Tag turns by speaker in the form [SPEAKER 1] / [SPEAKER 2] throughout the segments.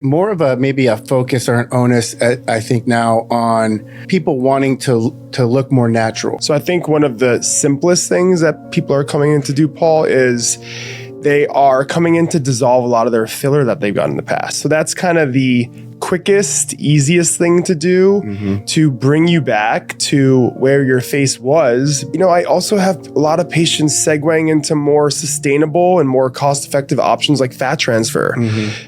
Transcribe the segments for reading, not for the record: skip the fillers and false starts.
[SPEAKER 1] more of a maybe a focus or an onus, I think now on people wanting to look more natural.
[SPEAKER 2] So I think one of the simplest things that people are coming in to do, Paul, is they are coming in to dissolve a lot of their filler that they've got in the past. So that's kind of the quickest, easiest thing to do to bring you back to where your face was. You know, I also have a lot of patients segueing into more sustainable and more cost-effective options like fat transfer.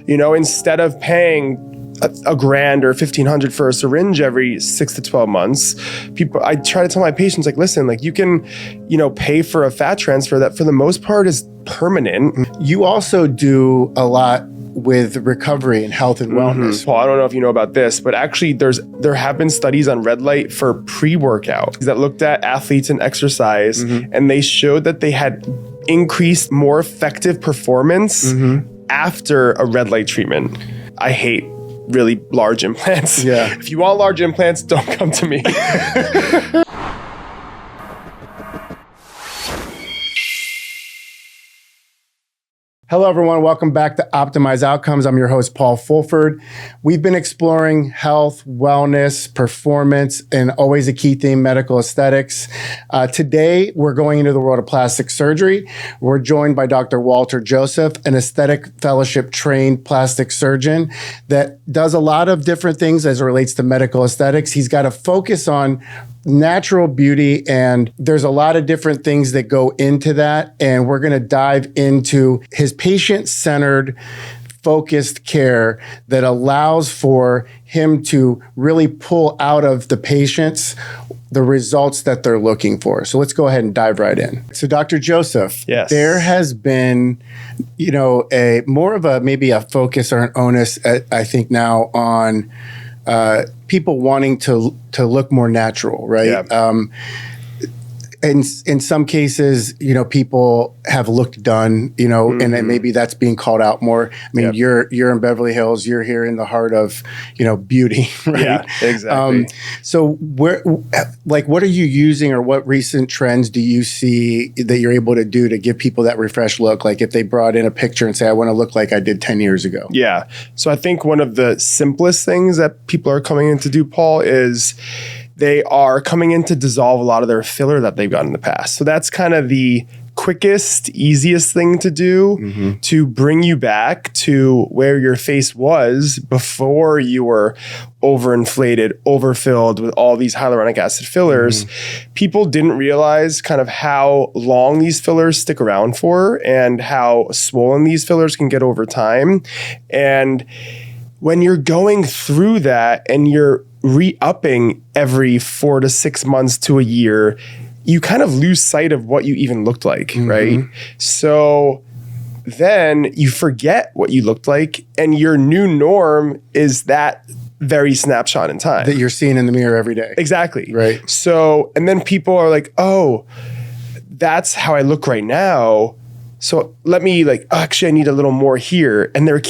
[SPEAKER 2] You know, instead of paying a grand or $1,500 for a syringe every 6 to 12 months, I try to tell my patients, like, listen, like you can, pay for a fat transfer that for the most part is permanent.
[SPEAKER 1] You also do a lot with recovery and health and wellness.
[SPEAKER 2] Paul, I don't know if you know about this, but actually there have been studies on red light for pre-workout that looked at athletes and exercise, and they showed that they had increased, more effective performance after a red light treatment. I hate really large implants.
[SPEAKER 1] Yeah.
[SPEAKER 2] If you want large implants, don't come to me.
[SPEAKER 1] Hello, everyone. Welcome back to Optimize Outcomes. I'm your host, Paul Fulford. We've been exploring health, wellness, performance, and always a key theme, medical aesthetics. Today, we're going into the world of plastic surgery. We're joined by Dr. Walter Joseph, an aesthetic fellowship-trained plastic surgeon that does a lot of different things as it relates to medical aesthetics. He's got a focus on natural beauty, and there's a lot of different things that go into that. And we're going to dive into his patient-centered, focused care that allows for him to really pull out of the patients the results that they're looking for. So let's go ahead and dive right in. So Dr. Joseph,
[SPEAKER 2] yes,
[SPEAKER 1] there has been, a more of a maybe a focus or an onus, I think now on people wanting to look more natural, right?
[SPEAKER 2] Yeah.
[SPEAKER 1] In some cases, people have looked done, and then maybe that's being called out more. I mean, you're in Beverly Hills, you're here in the heart of, beauty, right?
[SPEAKER 2] Yeah, exactly.
[SPEAKER 1] So what are you using, or what recent trends do you see that you're able to do to give people that refreshed look? Like if they brought in a picture and say, I want to look like I did 10 years ago.
[SPEAKER 2] Yeah. So I think one of the simplest things that people are coming in to do, Paul, is they are coming in to dissolve a lot of their filler that they've got in the past. So that's kind of the quickest, easiest thing to do to bring you back to where your face was before you were overinflated, overfilled with all these hyaluronic acid fillers. People didn't realize kind of how long these fillers stick around for and how swollen these fillers can get over time. And when you're going through that and you're re-upping every 4 to 6 months to a year, you kind of lose sight of what you even looked like, right? So then you forget what you looked like, and your new norm is that very snapshot in time
[SPEAKER 1] that you're seeing in the mirror every day.
[SPEAKER 2] Exactly.
[SPEAKER 1] Right.
[SPEAKER 2] So, and then people are like, oh, that's how I look right now. So let me actually I need a little more here. And they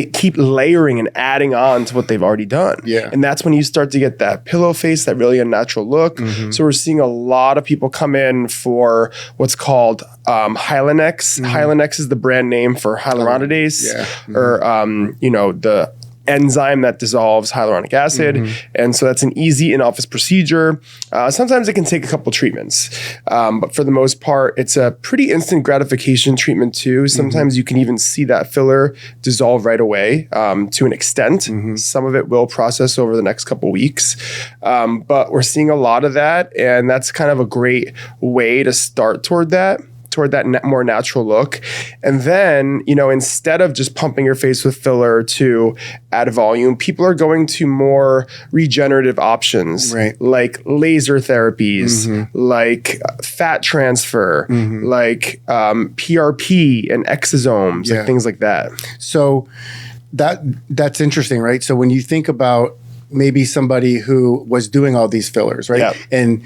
[SPEAKER 2] keep layering and adding on to what they've already done.
[SPEAKER 1] Yeah.
[SPEAKER 2] And that's when you start to get that pillow face, that really unnatural look. So we're seeing a lot of people come in for what's called Hylenex. Hylenex is the brand name for hyaluronidase, or the enzyme that dissolves hyaluronic acid. And so that's an easy in-office procedure. Sometimes it can take a couple treatments, but for the most part, it's a pretty instant gratification treatment too. Sometimes you can even see that filler dissolve right away to an extent. Some of it will process over the next couple weeks, but we're seeing a lot of that, and that's kind of a great way to start toward that more natural look. And then, instead of just pumping your face with filler to add volume, people are going to more regenerative options, like laser therapies, like fat transfer, like PRP and exosomes, like things like that.
[SPEAKER 1] So that's interesting, right? So when you think about maybe somebody who was doing all these fillers, right? And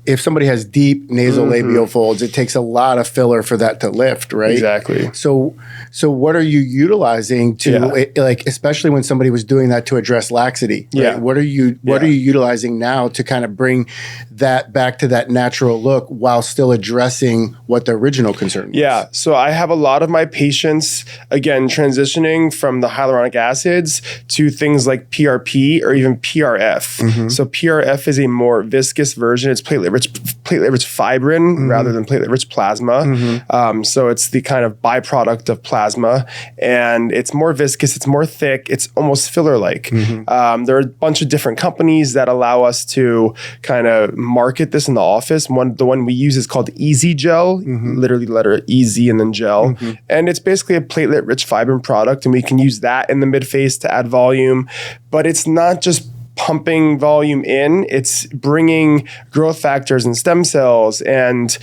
[SPEAKER 1] if somebody has deep nasolabial folds, it takes a lot of filler for that to lift, right?
[SPEAKER 2] Exactly.
[SPEAKER 1] So what are you utilizing to like, especially when somebody was doing that to address laxity? Right?
[SPEAKER 2] Yeah.
[SPEAKER 1] What are you utilizing now to kind of bring that back to that natural look while still addressing what the original concern was?
[SPEAKER 2] Yeah. So I have a lot of my patients, again, transitioning from the hyaluronic acids to things like PRP or even PRF. So PRF is a more viscous version. It's platelet-rich fibrin rather than platelet-rich plasma. So it's the kind of byproduct of plasma, and it's more viscous. It's more thick. It's almost filler-like. There are a bunch of different companies that allow us to kind of market this in the office. The one we use is called Easy Gel, literally the letter Easy and then gel. And it's basically a platelet-rich fibrin product, and we can use that in the midface to add volume. But it's not just pumping volume in, it's bringing growth factors and stem cells and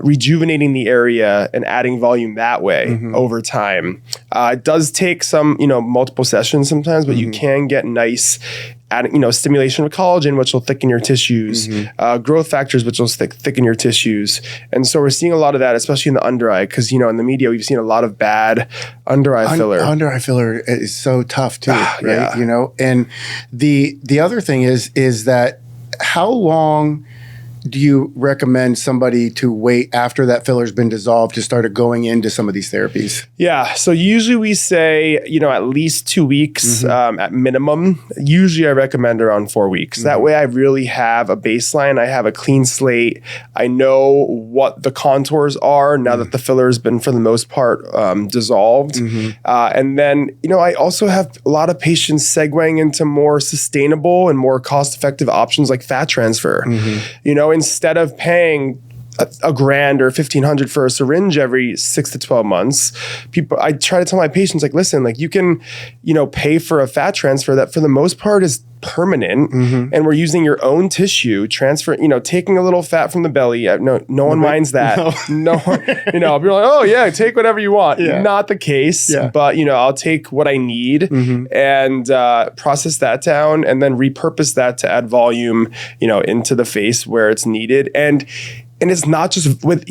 [SPEAKER 2] rejuvenating the area and adding volume that way over time. It does take some, multiple sessions sometimes, but you can get nice stimulation of collagen, which will thicken your tissues, growth factors, which will thicken your tissues. And so we're seeing a lot of that, especially in the under eye, because, in the media, we've seen a lot of bad under eye filler.
[SPEAKER 1] Under eye filler is so tough too, right? And the other thing is that how long do you recommend somebody to wait after that filler's been dissolved to start going into some of these therapies?
[SPEAKER 2] Yeah. So usually we say, at least 2 weeks at minimum. Usually I recommend around 4 weeks. That way I really have a baseline. I have a clean slate. I know what the contours are now that the filler has been, for the most part, dissolved. And then, I also have a lot of patients segueing into more sustainable and more cost-effective options like fat transfer. Instead of paying $1,000 or $1,500 for a syringe every 6 to 12 months, I try to tell my patients, like, listen, like, you can, pay for a fat transfer that for the most part is permanent, and we're using your own tissue transfer, taking a little fat from the belly. No one minds that. No one, I'll be like, oh yeah, take whatever you want. Not the case, but I'll take what I need and process that down and then repurpose that to add volume, into the face where it's needed. And it's not just with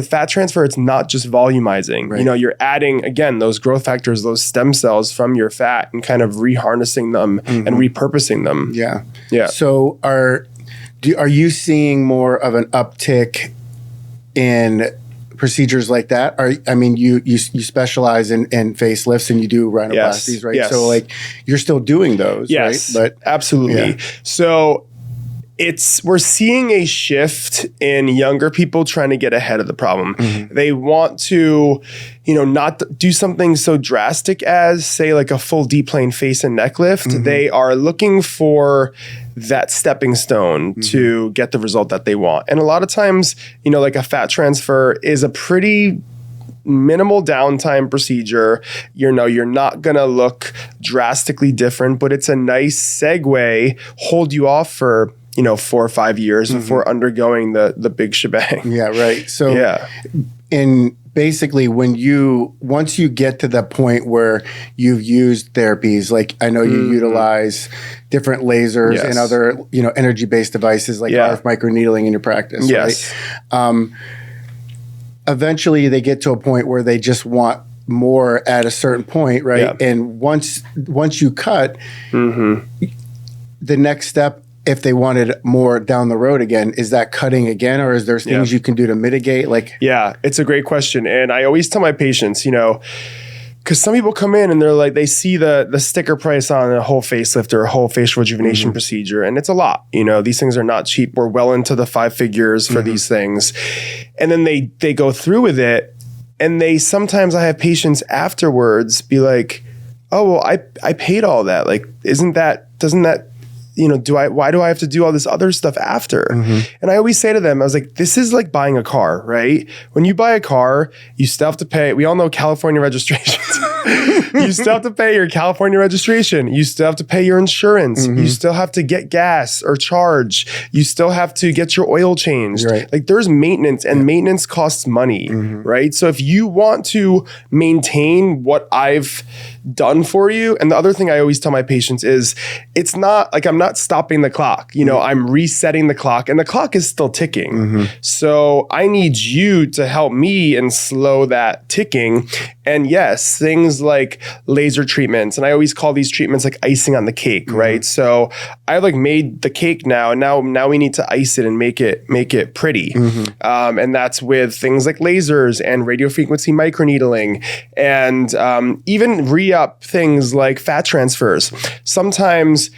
[SPEAKER 2] fat transfer, it's not just volumizing. Right. You're adding, again, those growth factors, those stem cells from your fat and kind of reharnessing them and repurposing them. Yeah.
[SPEAKER 1] So are you seeing more of an uptick in procedures like that? You specialize in facelifts and you do rhinoplasties, right?
[SPEAKER 2] Yes.
[SPEAKER 1] So like you're still doing those,
[SPEAKER 2] yes,
[SPEAKER 1] right? But
[SPEAKER 2] absolutely. So we're seeing a shift in younger people trying to get ahead of the problem. They want to, not do something so drastic as, say, like a full deplane face and neck lift. They are looking for that stepping stone to get the result that they want. And a lot of times, like a fat transfer is a pretty minimal downtime procedure. You're not going to look drastically different, but it's a nice segue, hold you off for 4 or 5 years before undergoing the big shebang.
[SPEAKER 1] Yeah, right. So, and basically, once you get to the point where you've used therapies, like I know you utilize different lasers and other energy-based devices like RF microneedling in your practice, right? Eventually, they get to a point where they just want more at a certain point, right? And once you cut, the next step, if they wanted more down the road again, is that cutting again, or is there things you can do to mitigate?
[SPEAKER 2] Yeah, it's a great question. And I always tell my patients, because some people come in and they're like, they see the sticker price on a whole facelift or a whole facial rejuvenation procedure, and it's a lot. These things are not cheap. We're well into the 5 figures for these things. And then they go through with it, and sometimes I have patients afterwards be like, oh, well, I paid all that. Like, doesn't that why do I have to do all this other stuff after? And I always say to them, I was like, this is like buying a car, right? When you buy a car, you still have to pay. We all know California registrations. You still have to pay your California registration. You still have to pay your insurance. You still have to get gas or charge. You still have to get your oil changed.
[SPEAKER 1] Right.
[SPEAKER 2] Like there's maintenance, and maintenance costs money, right? So if you want to maintain what I've done for you, and the other thing I always tell my patients is, it's not like I'm not stopping the clock. You know, I'm resetting the clock, and the clock is still ticking. So I need you to help me and slow that ticking. And yes, things like laser treatments, and I always call these treatments like icing on the cake, right? So I like made the cake now, and now we need to ice it and make it pretty. And that's with things like lasers and radiofrequency microneedling, and even re-up things like fat transfers. Sometimes,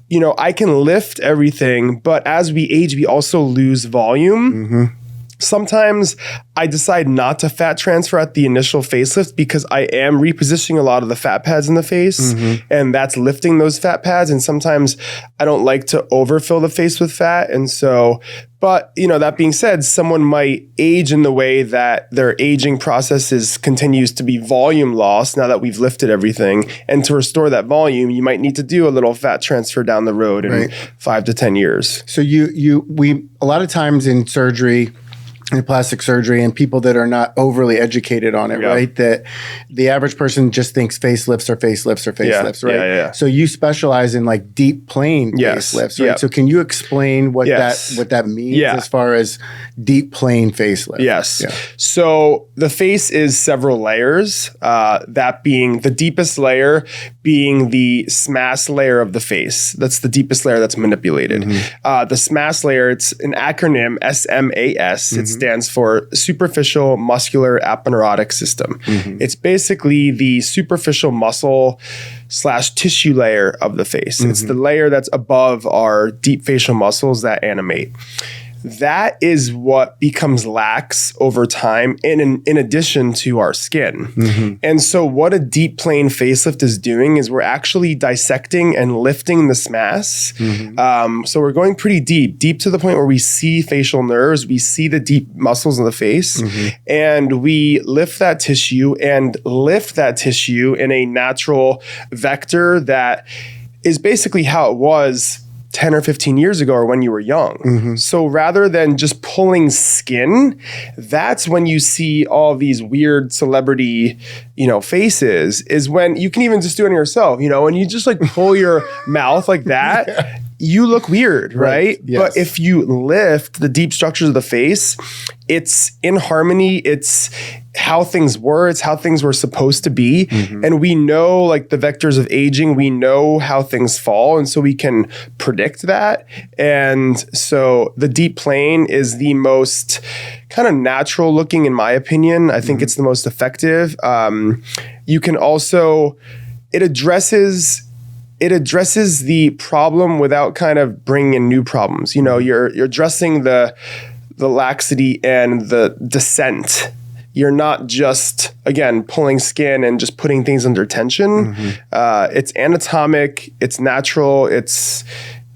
[SPEAKER 2] you know, I can lift everything, but as we age, we also lose volume. Sometimes I decide not to fat transfer at the initial facelift because I am repositioning a lot of the fat pads in the face, and that's lifting those fat pads. And sometimes I don't like to overfill the face with fat. And so, but you know, that being said, someone might age in the way that their aging process continues to be volume loss now that we've lifted everything. And to restore that volume, you might need to do a little fat transfer down the road in 5 to 10 years.
[SPEAKER 1] So we a lot of times in surgery, in plastic surgery, and people that are not overly educated on it, right? That the average person just thinks facelifts are facelifts or facelifts, right? So you specialize in like deep plane facelifts, right? So can you explain what that means as far as deep plane facelift?
[SPEAKER 2] So the face is several layers, that being the deepest layer being the SMAS layer of the face. That's the deepest layer that's manipulated. The SMAS layer, it's an acronym, SMAS. It stands for superficial muscular aponeurotic system. It's basically the superficial muscle / tissue layer of the face. It's the layer that's above our deep facial muscles that animate. That is what becomes lax over time in addition to our skin. And so what a deep plane facelift is doing is we're actually dissecting and lifting the SMAS. So we're going pretty deep to the point where we see facial nerves, we see the deep muscles in the face, and we lift that tissue in a natural vector that is basically how it was 10 or 15 years ago or when you were young. So rather than just pulling skin, that's when you see all these weird celebrity, you know, faces, is when you can even just do it on yourself, you know, and you just like pull your mouth like that. You look weird, right? But if you lift the deep structures of the face, it's in harmony. It's how things were. It's how things were supposed to be. And we know like the vectors of aging, we know how things fall. And so we can predict that. And so the deep plane is the most kind of natural looking, in my opinion. I think it's the most effective. You can also, it addresses the problem without kind of bringing in new problems. You know, you're addressing the laxity and the descent. You're not just, again, pulling skin and just putting things under tension. It's anatomic, it's natural, it's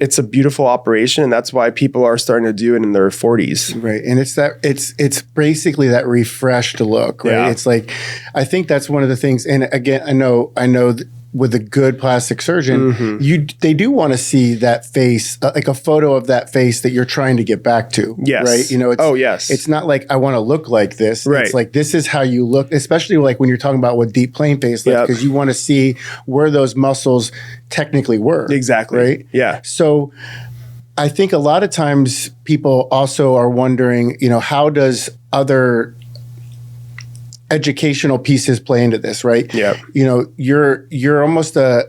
[SPEAKER 2] a beautiful operation, and that's why people are starting to do it in their 40s. Right.
[SPEAKER 1] And it's basically that refreshed look, right? It's like, I think that's one of the things, and again, I know with a good plastic surgeon, they do want to see that face, like a photo of that face that you're trying to get back to. Right? You know, it's not like I want to look like this. It's like, this is how you look, especially like when you're talking about with deep plane facelift, because you want to see where those muscles technically were. Right? So I think a lot of times people also are wondering, you know, how does other educational pieces play into this, right? You know, you're almost a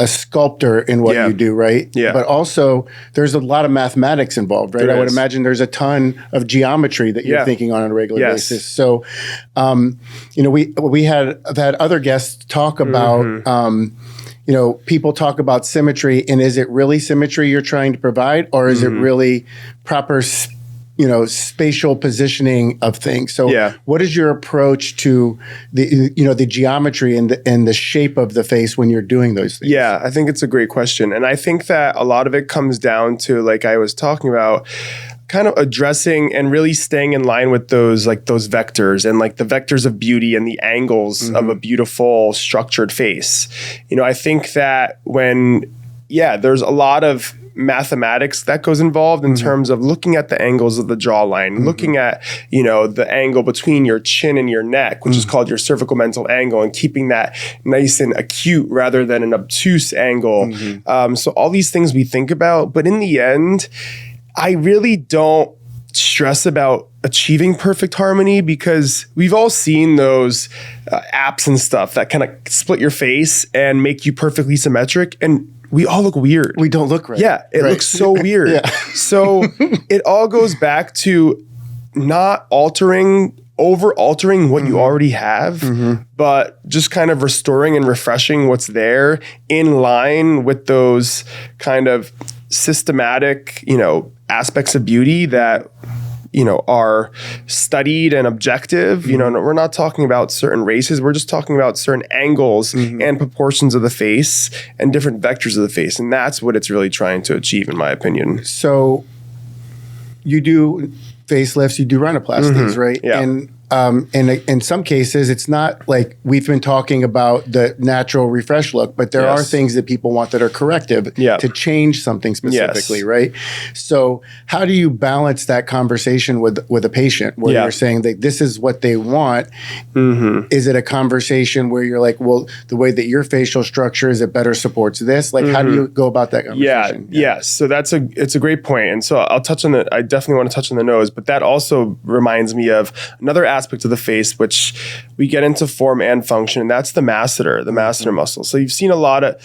[SPEAKER 1] sculptor in what you do, right? But also there's a lot of mathematics involved, right? I would imagine there's a ton of geometry that you're thinking on a regular basis. So, you know, I've had other guests talk about, you know, people talk about symmetry, and is it really symmetry you're trying to provide, or is it really proper you know, spatial positioning of things. So what is your approach to the, you know, the geometry and the shape of the face when you're doing those things?
[SPEAKER 2] Yeah, I think it's a great question. And I think that a lot of it comes down to, like I was talking about, kind of addressing and really staying in line with those vectors and like the vectors of beauty and the angles of a beautiful structured face. I think that there's a lot of mathematics that goes involved in terms of looking at the angles of the jawline, looking at, the angle between your chin and your neck, which is called your cervical mental angle, and keeping that nice and acute rather than an obtuse angle. So all these things we think about, but in the end, I really don't stress about achieving perfect harmony, because we've all seen those apps and stuff that kind of split your face and make you perfectly symmetric, and we all look weird.
[SPEAKER 1] We don't look right.
[SPEAKER 2] Yeah, it looks so weird. So it all goes back to not over-altering what you already have, but just kind of restoring and refreshing what's there in line with those kind of systematic, aspects of beauty that are studied and objective. We're not talking about certain races. We're just talking about certain angles and proportions of the face and different vectors of the face. And that's what it's really trying to achieve, in my opinion.
[SPEAKER 1] So you do facelifts, you do rhinoplasties, right?
[SPEAKER 2] Yeah.
[SPEAKER 1] And in some cases, it's not like we've been talking about the natural refresh look, but there are things that people want that are corrective to change something specifically, right? So how do you balance that conversation with a patient where you're saying that this is what they want? Is it a conversation where you're like, well, the way that your facial structure is, it better supports this? Like, how do you go about that conversation?
[SPEAKER 2] Yes. So it's a great point. And so I'll touch on I definitely want to touch on the nose, but that also reminds me of another aspect of the face, which we get into form and function, and that's the masseter muscle. So you've seen a lot of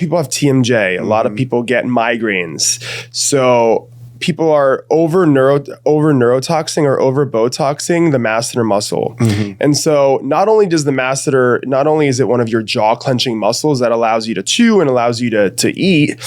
[SPEAKER 2] people have TMJ, a lot of people get migraines. So people are over neurotoxing or over botoxing the masseter muscle. And so not only is it one of your jaw clenching muscles that allows you to chew and allows you to eat,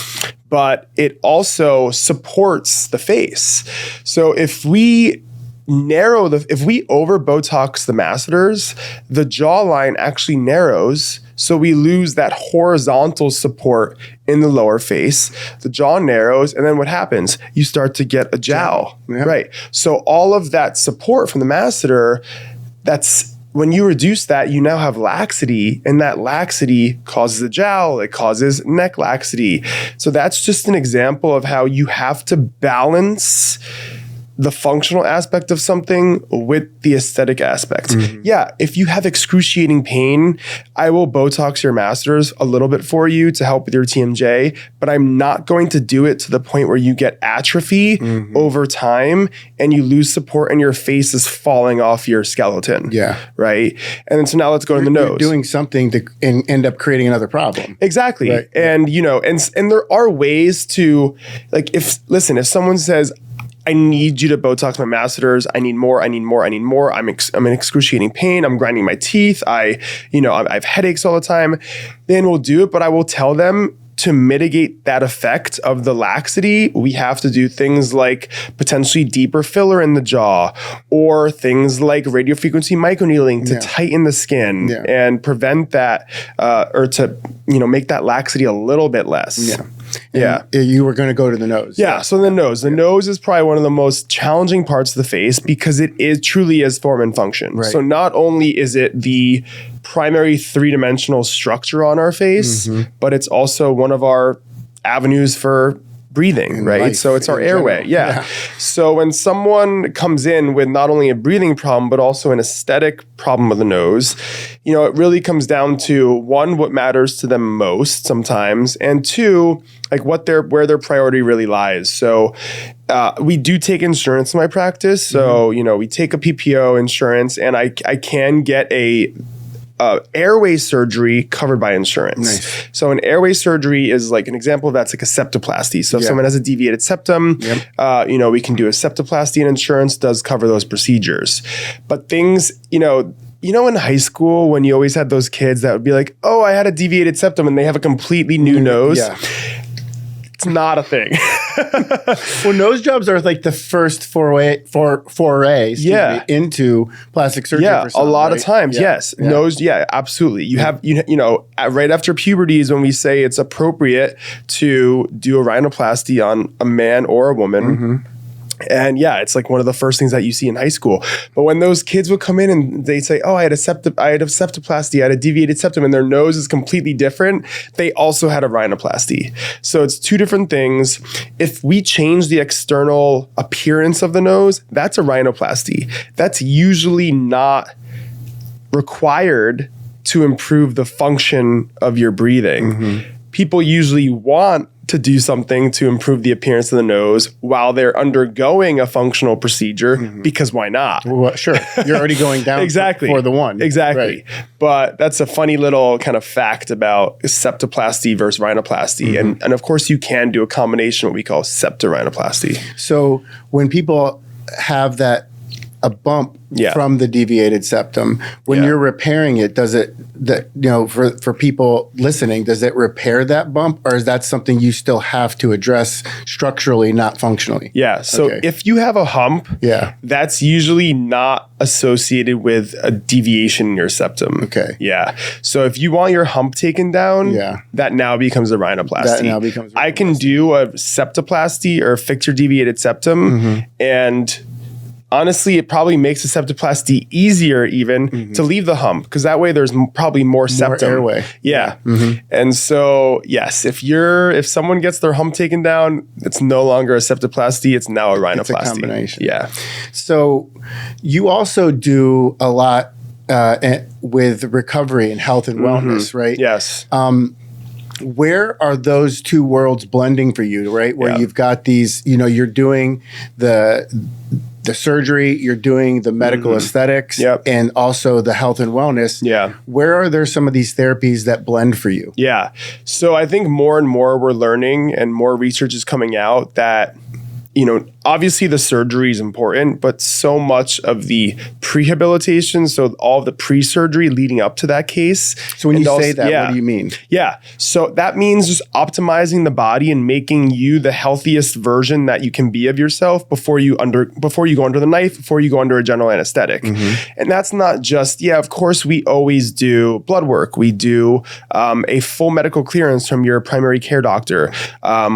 [SPEAKER 2] but it also supports the face. So if we over Botox the masseters, the jawline actually narrows. So we lose that horizontal support in the lower face. The jaw narrows, and then what happens? You start to get a jowl, right? So all of that support from the masseter, when you reduce that, you now have laxity, and that laxity causes a jowl. It causes neck laxity. So that's just an example of how you have to balance the functional aspect of something with the aesthetic aspect. Yeah, if you have excruciating pain, I will Botox your masseters a little bit for you to help with your TMJ, but I'm not going to do it to the point where you get atrophy over time and you lose support and your face is falling off your skeleton. Yeah. Right? And then so now let's go to the nose.
[SPEAKER 1] You're doing something to end up creating another problem.
[SPEAKER 2] Exactly. Right. And and there are ways to, like, if someone says, I need you to Botox my masseters. I need more. I'm in excruciating pain. I'm grinding my teeth. I have headaches all the time. Then we'll do it, but I will tell them to mitigate that effect of the laxity, we have to do things like potentially deeper filler in the jaw, or things like radiofrequency microneedling to tighten the skin and prevent that, or to make that laxity a little bit less.
[SPEAKER 1] You were going to go to the nose.
[SPEAKER 2] So the nose. The nose is probably one of the most challenging parts of the face because it truly is form and function. Right. So not only is it the primary three-dimensional structure on our face, but it's also one of our avenues for breathing, right? Life, so it's our airway. So when someone comes in with not only a breathing problem, but also an aesthetic problem with the nose, it really comes down to, one, what matters to them most sometimes, and two, like where their priority really lies. So we do take insurance in my practice. So, we take a PPO insurance, and I can get a airway surgery covered by insurance. Nice. So an airway surgery is like an example of that's like a septoplasty. So if someone has a deviated septum, we can do a septoplasty, and insurance does cover those procedures. But things, in high school when you always had those kids that would be like, oh, I had a deviated septum, and they have a completely new nose. It's not a thing.
[SPEAKER 1] Well, nose jobs are like the first foray into plastic surgery.
[SPEAKER 2] For some, a lot of times, yes. Nose, absolutely. You have, right after puberty is when we say it's appropriate to do a rhinoplasty on a man or a woman. And yeah, it's like one of the first things that you see in high school. But when those kids would come in and they say, oh, I had a septoplasty, I had a deviated septum, and their nose is completely different, they also had a rhinoplasty. So it's two different things. If we change the external appearance of the nose, that's a rhinoplasty. That's usually not required to improve the function of your breathing. People usually want to do something to improve the appearance of the nose while they're undergoing a functional procedure, because why not?
[SPEAKER 1] Well, sure. You're already going down
[SPEAKER 2] exactly.
[SPEAKER 1] for the one.
[SPEAKER 2] Exactly.
[SPEAKER 1] Right.
[SPEAKER 2] But that's a funny little kind of fact about septoplasty versus rhinoplasty. And of course, you can do a combination, what we call septorhinoplasty.
[SPEAKER 1] So when people have a bump from the deviated septum, when you're repairing it, does it, for people listening, does it repair that bump, or is that something you still have to address structurally, not functionally?
[SPEAKER 2] Yeah. So if you have a hump, that's usually not associated with a deviation in your septum.
[SPEAKER 1] Okay.
[SPEAKER 2] Yeah. So if you want your hump taken down, that now becomes a rhinoplasty. I can do a septoplasty or fix your deviated septum, and honestly, it probably makes a septoplasty easier even to leave the hump, because that way there's probably more septum.
[SPEAKER 1] More airway.
[SPEAKER 2] Yeah. And so, yes, if someone gets their hump taken down, it's no longer a septoplasty, it's now a rhinoplasty.
[SPEAKER 1] It's a combination.
[SPEAKER 2] Yeah.
[SPEAKER 1] So you also do a lot with recovery and health and wellness, right?
[SPEAKER 2] Yes.
[SPEAKER 1] Where are those two worlds blending for you, right? Where you've got these, you're doing the surgery, you're doing the medical aesthetics, and also the health and wellness.
[SPEAKER 2] Yeah.
[SPEAKER 1] Where are there some of these therapies that blend for you?
[SPEAKER 2] Yeah. So I think more and more we're learning, and more research is coming out that, obviously the surgery is important, but so much of the prehabilitation, so all of the pre-surgery leading up to that case.
[SPEAKER 1] So when you say that, what do you mean?
[SPEAKER 2] Yeah. So that means just optimizing the body and making you the healthiest version that you can be of yourself before you go under the knife, before you go under a general anesthetic. And that's not just, of course, we always do blood work. We do a full medical clearance from your primary care doctor.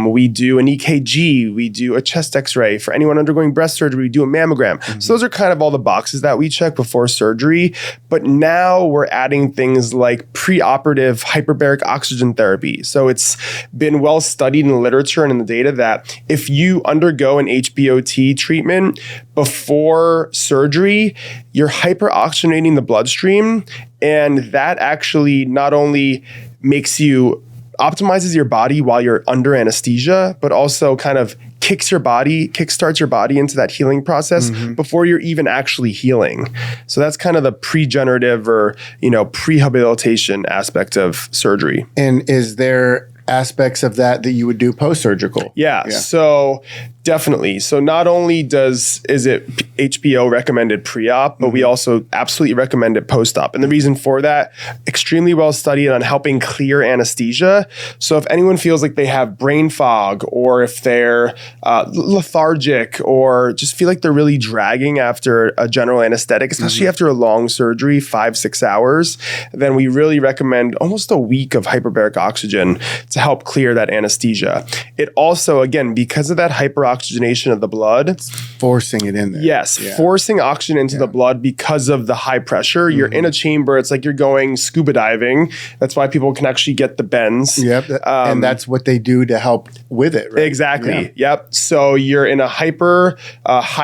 [SPEAKER 2] We do an EKG. We do a chest x-ray. For anyone undergoing breast surgery, we do a mammogram. So those are kind of all the boxes that we check before surgery. But now we're adding things like preoperative hyperbaric oxygen therapy. So it's been well studied in the literature and in the data that if you undergo an HBOT treatment before surgery, you're hyperoxygenating the bloodstream. And that actually not only optimizes your body while you're under anesthesia, but also kind of kickstarts your body into that healing process before you're even actually healing. So that's kind of the pre-generative or, prehabilitation aspect of surgery.
[SPEAKER 1] And is there aspects of that you would do post-surgical?
[SPEAKER 2] Yeah. So definitely. So not only is it HBO recommended pre-op, but we also absolutely recommend it post-op. And the reason for that, extremely well studied on helping clear anesthesia. So if anyone feels like they have brain fog, or if they're lethargic, or just feel like they're really dragging after a general anesthetic, especially after a long surgery, 5-6 hours, then we really recommend almost a week of hyperbaric oxygen to help clear that anesthesia. It also, again, because of that hyperoxygenation of the blood,
[SPEAKER 1] forcing it in there.
[SPEAKER 2] Yes, forcing oxygen into the blood because of the high pressure. You're in a chamber. It's like you're going scuba diving. That's why people can actually get the bends.
[SPEAKER 1] Yep. And that's what they do to help with it, right?
[SPEAKER 2] Exactly. Yeah. Yep. So you're in a high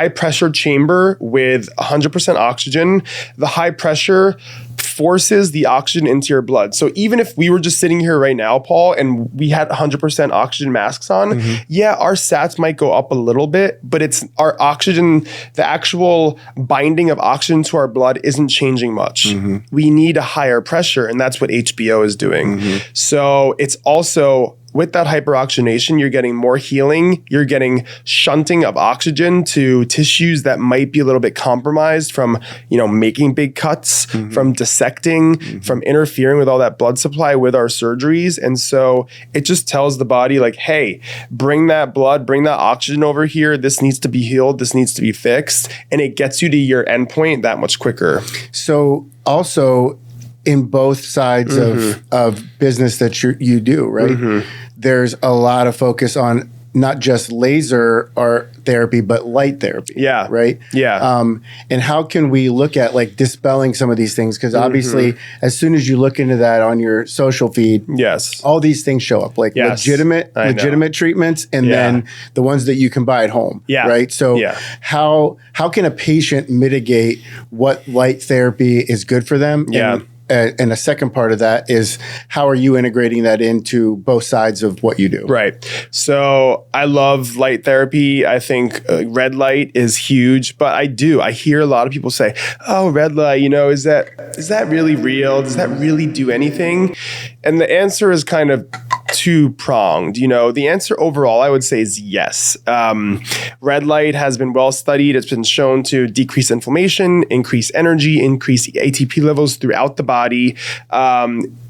[SPEAKER 2] pressure chamber with 100% oxygen. The high pressure forces the oxygen into your blood. So even if we were just sitting here right now, Paul, and we had 100% oxygen masks on, our sats might go up a little bit, but it's our oxygen, the actual binding of oxygen to our blood isn't changing much. We need a higher pressure, and that's what HBO is doing. So it's also, with that hyperoxygenation, you're getting more healing. You're getting shunting of oxygen to tissues that might be a little bit compromised from, making big cuts, from dissecting, from interfering with all that blood supply with our surgeries. And so it just tells the body like, hey, bring that blood, bring that oxygen over here. This needs to be healed. This needs to be fixed. And it gets you to your endpoint that much quicker.
[SPEAKER 1] So also, in both sides of business that you do, right? There's a lot of focus on not just laser or therapy, but light therapy.
[SPEAKER 2] Yeah.
[SPEAKER 1] Right.
[SPEAKER 2] Yeah.
[SPEAKER 1] And how can we look at like dispelling some of these things? Because obviously, as soon as you look into that on your social feed,
[SPEAKER 2] yes,
[SPEAKER 1] all these things show up, like legitimate treatments, and then the ones that you can buy at home.
[SPEAKER 2] Yeah.
[SPEAKER 1] Right. So how can a patient mitigate what light therapy is good for them?
[SPEAKER 2] Yeah.
[SPEAKER 1] And a second part of that is, how are you integrating that into both sides of what you do?
[SPEAKER 2] Right. So I love light therapy. I think red light is huge, but I hear a lot of people say, oh, red light, is that really real? Does that really do anything? And the answer is kind of two-pronged. The answer overall, I would say, is yes. Red light has been well studied. It's been shown to decrease inflammation, increase energy, increase ATP levels throughout the body,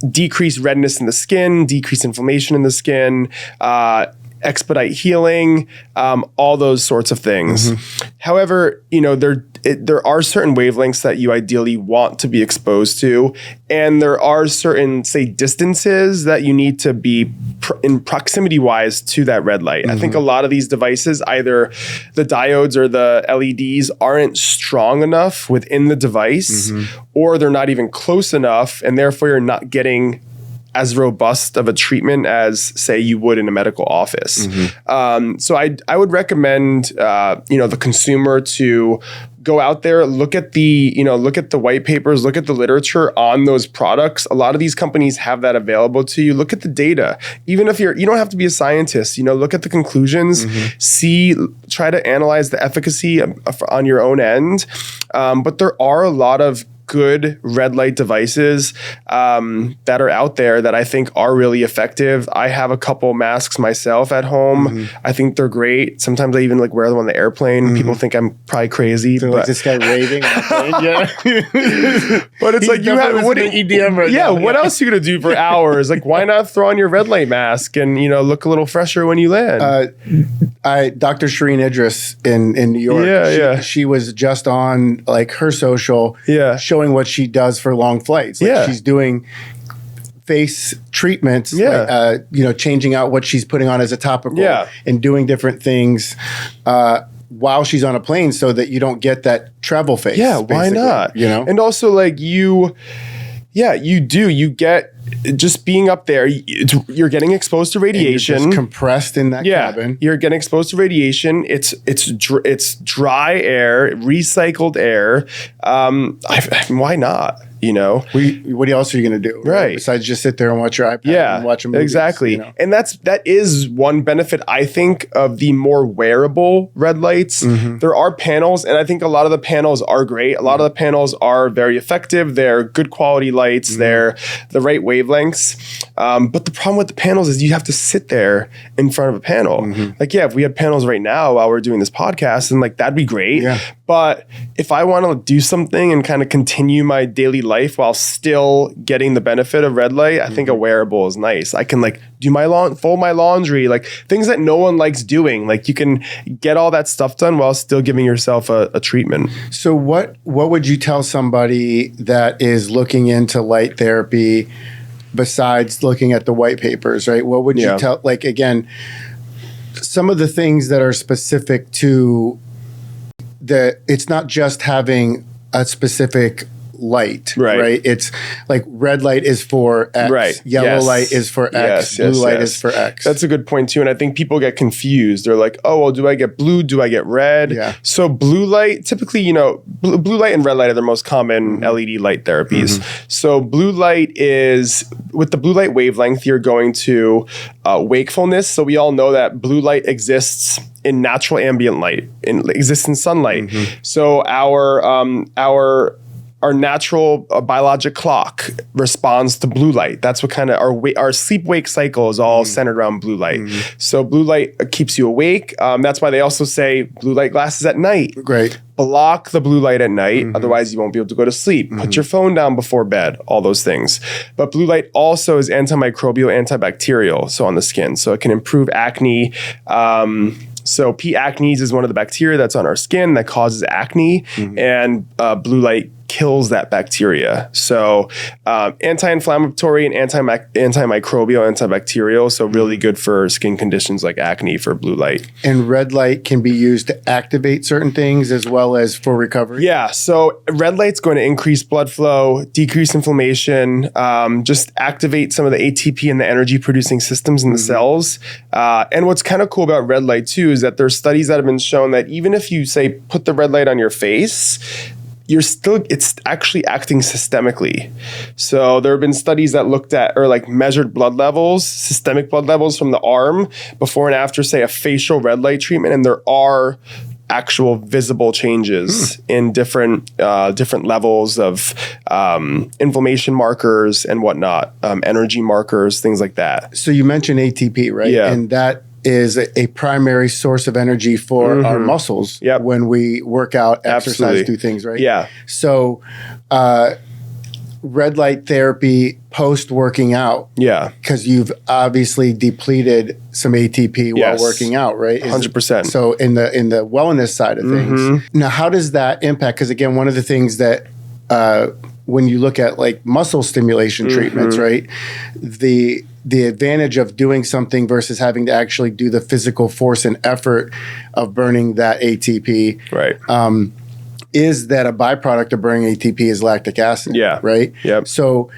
[SPEAKER 2] decrease redness in the skin, decrease inflammation in the skin, expedite healing, all those sorts of things. However, there are certain wavelengths that you ideally want to be exposed to, and there are certain, say, distances that you need to be in proximity-wise to that red light. I think a lot of these devices, either the diodes or the LEDs, aren't strong enough within the device, or they're not even close enough, and therefore you're not getting as robust of a treatment as, say, you would in a medical office. So I would recommend the consumer to go out there, look at the white papers, look at the literature on those products. A lot of these companies have that available to you. Look at the data. Even if you don't have to be a scientist, look at the conclusions, try to analyze the efficacy on your own end. But there are a lot of good red light devices that are out there that I think are really effective. I have a couple masks myself at home. I think they're great. Sometimes I even wear them on the airplane. People think I'm probably crazy.
[SPEAKER 1] So like this guy raving on the plane? Yeah.
[SPEAKER 2] But it's like, you have what
[SPEAKER 1] EDM right now.
[SPEAKER 2] What else are you gonna do for hours? Why not throw on your red light mask and look a little fresher when you land?
[SPEAKER 1] Dr. Shireen Idris in New York. She was just on her social showing what she does for long flights. She's doing face treatments, changing out what she's putting on as a topical and doing different things while she's on a plane so that you don't get that travel face.
[SPEAKER 2] Yeah, why not? And also you get, just being up there, you're getting exposed to radiation.
[SPEAKER 1] And you're just compressed in that cabin.
[SPEAKER 2] You're getting exposed to radiation. It's dry air, recycled air. Why not?
[SPEAKER 1] What else are you going to do?
[SPEAKER 2] Right.
[SPEAKER 1] Besides just sit there and watch your iPad and watch a movie.
[SPEAKER 2] Exactly. And that is one benefit, I think, of the more wearable red lights. There are panels, and I think a lot of the panels are great. A lot of the panels are very effective. They're good quality lights. They're the right wavelengths. But the problem with the panels is you have to sit there in front of a panel. If we had panels right now while we're doing this podcast, and that'd be great. Yeah. But if I want to do something and kind of continue my daily life while still getting the benefit of red light, I think a wearable is nice. I can do fold my laundry, things that no one likes doing. You can get all that stuff done while still giving yourself a treatment.
[SPEAKER 1] So what would you tell somebody that is looking into light therapy besides looking at the white papers, right? What would you tell, again, some of the things that are specific to it's not just having a specific light, right? It's red light is for X, yellow light is for X, blue light is for X.
[SPEAKER 2] That's a good point too. And I think people get confused. They're like, oh, well, do I get blue? Do I get red? Yeah. So blue light, typically, blue light and red light are the most common LED light therapies. So blue light is, with the blue light wavelength, you're going to wakefulness. So we all know that blue light exists in natural ambient light, exists in sunlight. So our natural biologic clock responds to blue light. That's what kind of our sleep-wake cycle is all centered around blue light. So blue light keeps you awake. That's why they also say blue light glasses at night.
[SPEAKER 1] Great.
[SPEAKER 2] Block the blue light at night. Otherwise, you won't be able to go to sleep. Put your phone down before bed, all those things. But blue light also is antimicrobial, antibacterial, so on the skin. So it can improve acne. So P. acnes is one of the bacteria that's on our skin that causes acne, and blue light kills that bacteria. So anti-inflammatory and antimicrobial, antibacterial. So really good for skin conditions like acne, for blue light.
[SPEAKER 1] And red light can be used to activate certain things as well as for recovery?
[SPEAKER 2] Yeah. So red light's going to increase blood flow, decrease inflammation, just activate some of the ATP and the energy producing systems in the cells. And what's kind of cool about red light too is that there's studies that have been shown that even if you say put the red light on your face, it's actually acting systemically. So there have been studies that looked at or like measured blood levels, systemic blood levels from the arm before and after, say, a facial red light treatment. And there are actual visible changes in different levels of inflammation markers and whatnot, energy markers, things like that.
[SPEAKER 1] So you mentioned ATP, right?
[SPEAKER 2] Yeah.
[SPEAKER 1] And that is a primary source of energy for our muscles when we work out, exercise, do things, right?
[SPEAKER 2] Yeah.
[SPEAKER 1] So red light therapy post working out.
[SPEAKER 2] Yeah.
[SPEAKER 1] Because you've obviously depleted some ATP while working out, right?
[SPEAKER 2] 100%.
[SPEAKER 1] So in the wellness side of things. Now, how does that impact? Because again, one of the things that when you look at like muscle stimulation treatments, right? The advantage of doing something versus having to actually do the physical force and effort of burning that ATP,
[SPEAKER 2] right?
[SPEAKER 1] Is that a byproduct of burning ATP is lactic acid, right?
[SPEAKER 2] Yep.
[SPEAKER 1] So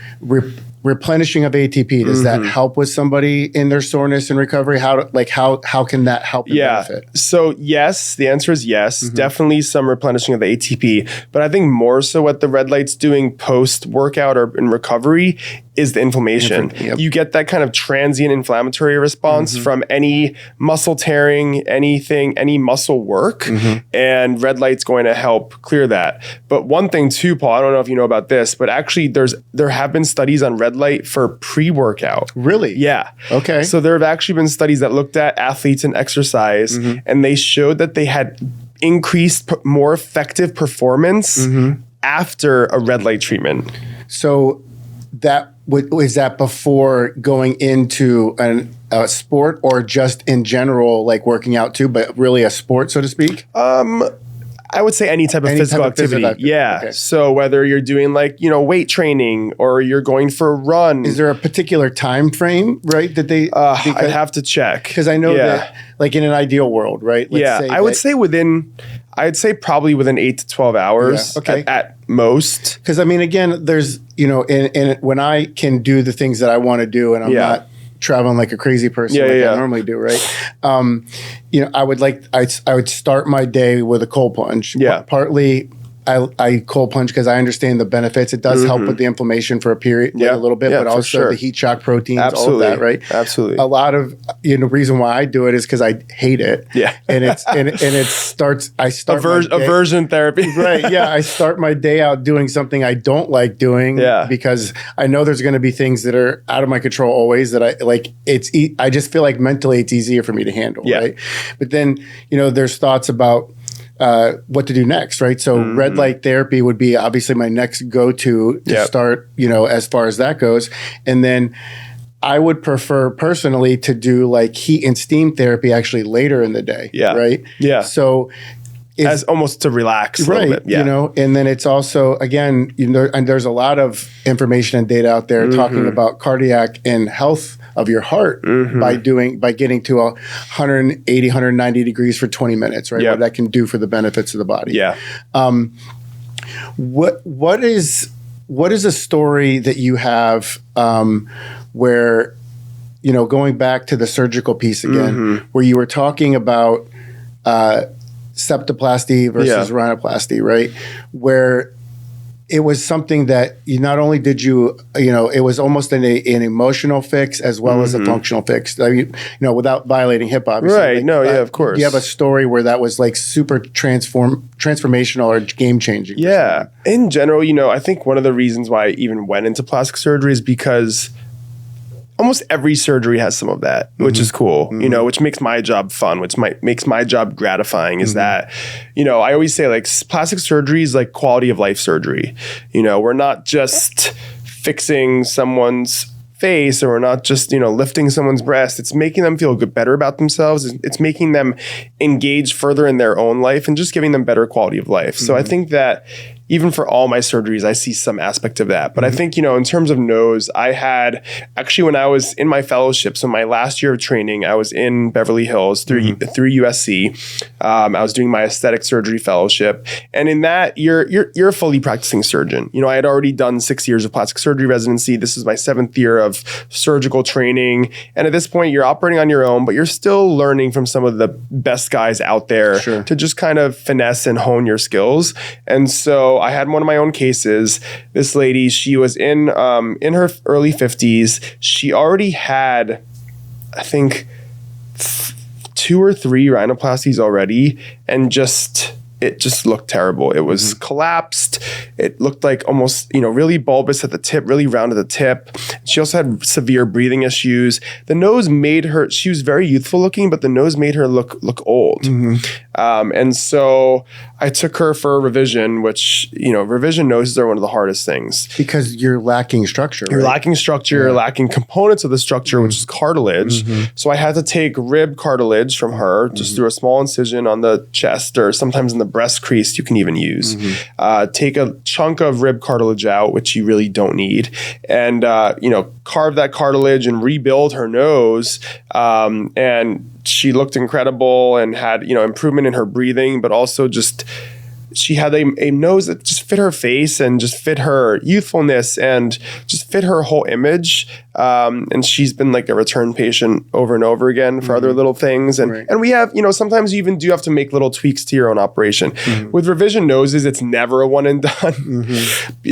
[SPEAKER 1] replenishing of ATP, does that help with somebody in their soreness and recovery? How can that help and benefit?
[SPEAKER 2] So yes, the answer is yes. Definitely some replenishing of the ATP, but I think more so what the red light's doing post workout or in recovery is the inflammation. You get that kind of transient inflammatory response from any muscle tearing, any muscle work, and red light's going to help clear that. But one thing too, Paul, I don't know if you know about this, but actually there have been studies on red light for pre-workout.
[SPEAKER 1] Really?
[SPEAKER 2] Yeah.
[SPEAKER 1] Okay.
[SPEAKER 2] So there have actually been studies that looked at athletes and exercise, and they showed that they had increased, more effective performance after a red light treatment.
[SPEAKER 1] So is that before going into a sport or just in general, like working out too, but really a sport, so to speak?
[SPEAKER 2] I would say any type of physical activity. Yeah. Okay. So whether you're doing weight training or you're going for a run.
[SPEAKER 1] Is there a particular time frame, right? That they
[SPEAKER 2] I'd have to check.
[SPEAKER 1] Because I know that like in an ideal world, right?
[SPEAKER 2] I'd say probably within 8 to 12 hours at most.
[SPEAKER 1] Because I mean, again, there's, and when I can do the things that I want to do and I'm not traveling like a crazy person I normally do, right? I would start my day with a cold plunge.
[SPEAKER 2] Yeah.
[SPEAKER 1] Partly I cold plunge because I understand the benefits. It does help with the inflammation for a period, a little bit, but also the heat shock proteins, all of that, right?
[SPEAKER 2] Absolutely.
[SPEAKER 1] A lot of reason why I do it is because I hate it.
[SPEAKER 2] Yeah.
[SPEAKER 1] And it starts. I start
[SPEAKER 2] aversion therapy.
[SPEAKER 1] Right. Yeah. I start my day out doing something I don't like doing.
[SPEAKER 2] Yeah.
[SPEAKER 1] Because I know there's going to be things that are out of my control always that I like. I just feel like mentally it's easier for me to handle. Yeah. Right. But then there's thoughts about what to do next, right? So red light therapy would be obviously my next go-to to start, as far as that goes. And then I would prefer personally to do like heat and steam therapy actually later in the day. Yeah. Right.
[SPEAKER 2] Yeah.
[SPEAKER 1] So
[SPEAKER 2] as almost to relax a little bit. Yeah.
[SPEAKER 1] And then it's also, again, and there's a lot of information and data out there talking about cardiac and health of your heart by getting to 180, 190 degrees for 20 minutes, right? What that can do for the benefits of the body.
[SPEAKER 2] Yeah.
[SPEAKER 1] What is a story that you have where, going back to the surgical piece again, where you were talking about septoplasty versus rhinoplasty, right? Where it was something that you not only did it was almost an emotional fix as well as a functional fix. I mean, without violating HIPAA, obviously.
[SPEAKER 2] Right. Like, of course.
[SPEAKER 1] You have a story where that was like super transformational or game changing.
[SPEAKER 2] Yeah. In general, I think one of the reasons why I even went into plastic surgery is because almost every surgery has some of that, which is cool, which makes my job fun, which makes my job gratifying is that, I always say like plastic surgery is like quality of life surgery. We're not just fixing someone's face or we're not just, lifting someone's breast. It's making them feel better about themselves. It's making them engage further in their own life and just giving them better quality of life. So I think that even for all my surgeries, I see some aspect of that. But I think, in terms of nose, I had actually, when I was in my fellowship, so my last year of training, I was in Beverly Hills through USC. I was doing my aesthetic surgery fellowship. And in that, you're a fully practicing surgeon. I had already done 6 years of plastic surgery residency. This is my 7th year of surgical training. And at this point, you're operating on your own, but you're still learning from some of the best guys out there to just kind of finesse and hone your skills. And so I had one of my own cases. This lady, she was in her early 50s. She already had, I think, 2 or 3 rhinoplasties already, and it just looked terrible. It was collapsed. It looked like almost, really bulbous at the tip, really round at the tip. She also had severe breathing issues. The nose made her, she was very youthful looking, but the nose made her look old. And so I took her for a revision, which, revision noses are one of the hardest things.
[SPEAKER 1] Because you're lacking structure.
[SPEAKER 2] You're lacking structure, you're lacking components of the structure, which is cartilage. So I had to take rib cartilage from her, just through a small incision on the chest, or sometimes in the breast crease you can even use. Take a chunk of rib cartilage out, which you really don't need, and carve that cartilage and rebuild her nose. And she looked incredible and had improvement in her breathing, but also just she had a nose that just fit her face and just fit her youthfulness and just fit her whole image. And she's been like a return patient over and over again for other little things. And and we have, sometimes you even do have to make little tweaks to your own operation. With revision noses, it's never a one and done,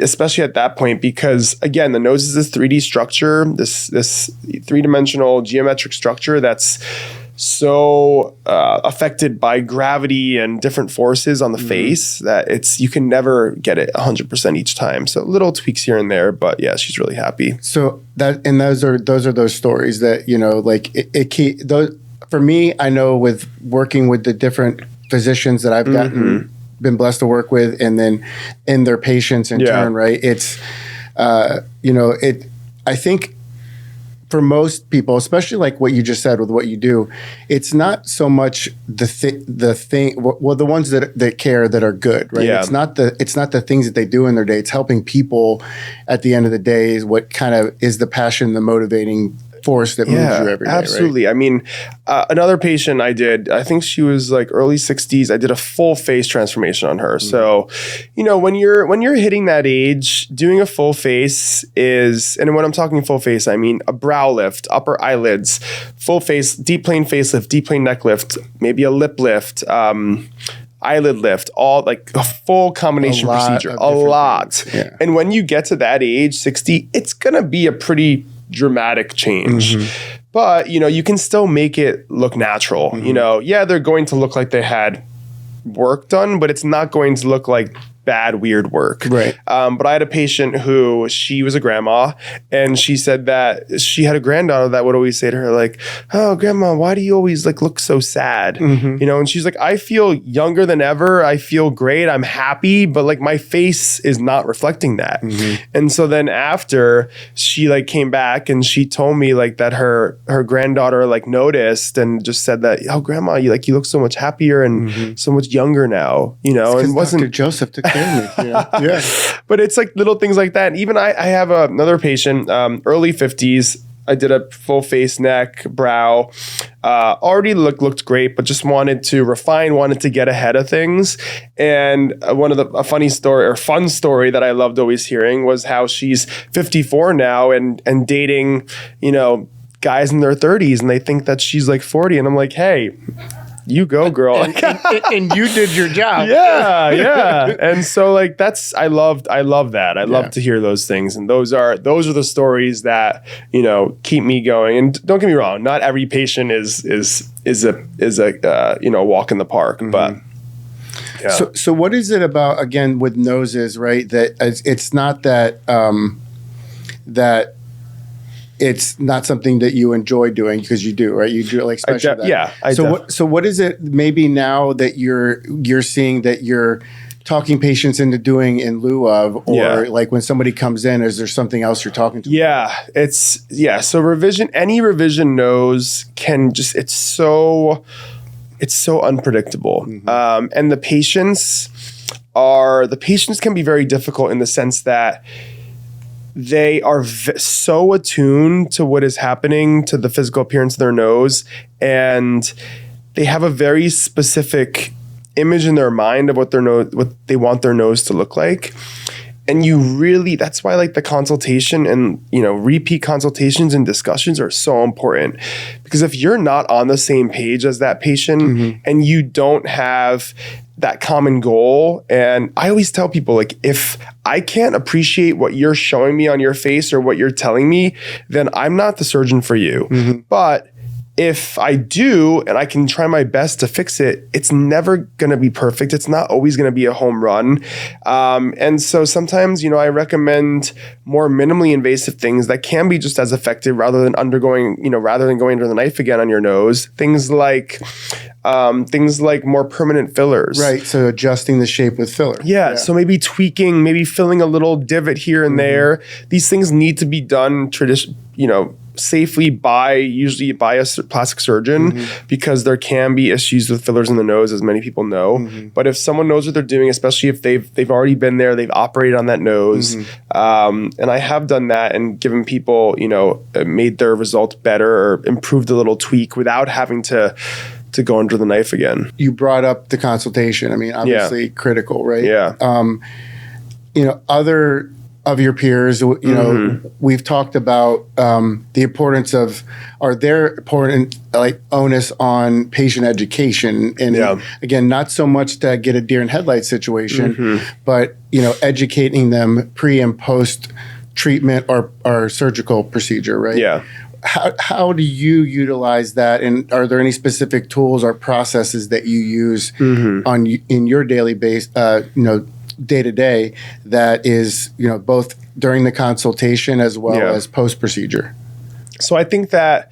[SPEAKER 2] especially at that point, because again, the nose is this 3D structure, this 3-dimensional geometric structure that's so affected by gravity and different forces on the face that you can never get it 100% each time. So little tweaks here and there, but yeah, she's really happy.
[SPEAKER 1] So those are those stories that those for me. I know with working with the different physicians that I've been blessed to work with, and then in their patients in turn, right? It's I think. For most people, especially like what you just said with what you do, it's not so much the thing. Well, the ones that care, that are good, right? Yeah. It's not the things that they do in their day. It's helping people. At the end of the day, is what kind of is the passion, the motivating force that moves you every day.
[SPEAKER 2] Absolutely.
[SPEAKER 1] Right?
[SPEAKER 2] I mean, another patient I think she was like early 60s. I did a full face transformation on her. So, when you're hitting that age, doing a full face is, and when I'm talking full face, I mean a brow lift, upper eyelids, full face, deep plane facelift, deep plane neck lift, maybe a lip lift, eyelid lift, all like a full combination procedure, a lot. Yeah. And when you get to that age, 60, it's going to be a pretty dramatic change. But, you can still make it look natural. They're going to look like they had work done, but it's not going to look like bad, weird work.
[SPEAKER 1] Right.
[SPEAKER 2] But I had a patient who, she was a grandma, and she said that she had a granddaughter that would always say to her, like, "Oh, grandma, why do you always like look so sad?" And she's like, "I feel younger than ever. I feel great. I'm happy, but like my face is not reflecting that." And so then after, she like came back and she told me like that her granddaughter like noticed and just said that, "Oh, grandma, you look so much happier and so much younger now." And
[SPEAKER 1] it wasn't Dr. Joseph took care of me. Yeah.
[SPEAKER 2] But it's like little things like that. And even I have another patient, early 50s. I did a full face, neck, brow. Already looked great, but just wanted to refine, wanted to get ahead of things. And a fun story that I loved always hearing was how she's 54 now and dating, guys in their 30s, and they think that she's like 40. And I'm like, hey, you go, girl.
[SPEAKER 1] And you did your job.
[SPEAKER 2] Yeah. And so like I love that. I love to hear those things. And those are the stories that, keep me going. And don't get me wrong, not every patient is a walk in the park, but yeah.
[SPEAKER 1] So what is it about, again, with noses, right? That it's not that that it's not something that you enjoy doing, because you do, right? You do like special. So what is it maybe now that you're seeing that you're talking patients into doing in lieu of, or like when somebody comes in, is there something else you're talking to?
[SPEAKER 2] So any revision nose can just, it's so unpredictable. And the patients the patients can be very difficult in the sense that they are so attuned to what is happening to the physical appearance of their nose, and they have a very specific image in their mind of what they want their nose to look like. And that's why like the consultation and, repeat consultations and discussions are so important, because if you're not on the same page as that patient and you don't have that common goal, and I always tell people, like, if I can't appreciate what you're showing me on your face or what you're telling me, then I'm not the surgeon for you. But if I do, and I can try my best to fix it, it's never going to be perfect. It's not always going to be a home run. And so sometimes, I recommend more minimally invasive things that can be just as effective rather than rather than going under the knife again on your nose. Things like more permanent fillers.
[SPEAKER 1] Right. So adjusting the shape with filler.
[SPEAKER 2] Yeah. So maybe tweaking, maybe filling a little divot here and there. These things need to be done safely usually by a plastic surgeon, because there can be issues with fillers in the nose, as many people know. But if someone knows what they're doing, especially if they've already been there, they've operated on that nose, and I have done that and given people, made their results better or improved a little tweak without having to go under the knife again.
[SPEAKER 1] You brought up the consultation. I mean, obviously critical, right?
[SPEAKER 2] Yeah.
[SPEAKER 1] Other of your peers, we've talked about the importance of, onus on patient education. And again, not so much to get a deer in headlights situation, but, educating them pre and post treatment or surgical procedure, right?
[SPEAKER 2] Yeah.
[SPEAKER 1] How do you utilize that? And are there any specific tools or processes that you use in your daily base, day to day, that is, both during the consultation as well as post procedure?
[SPEAKER 2] So I think that,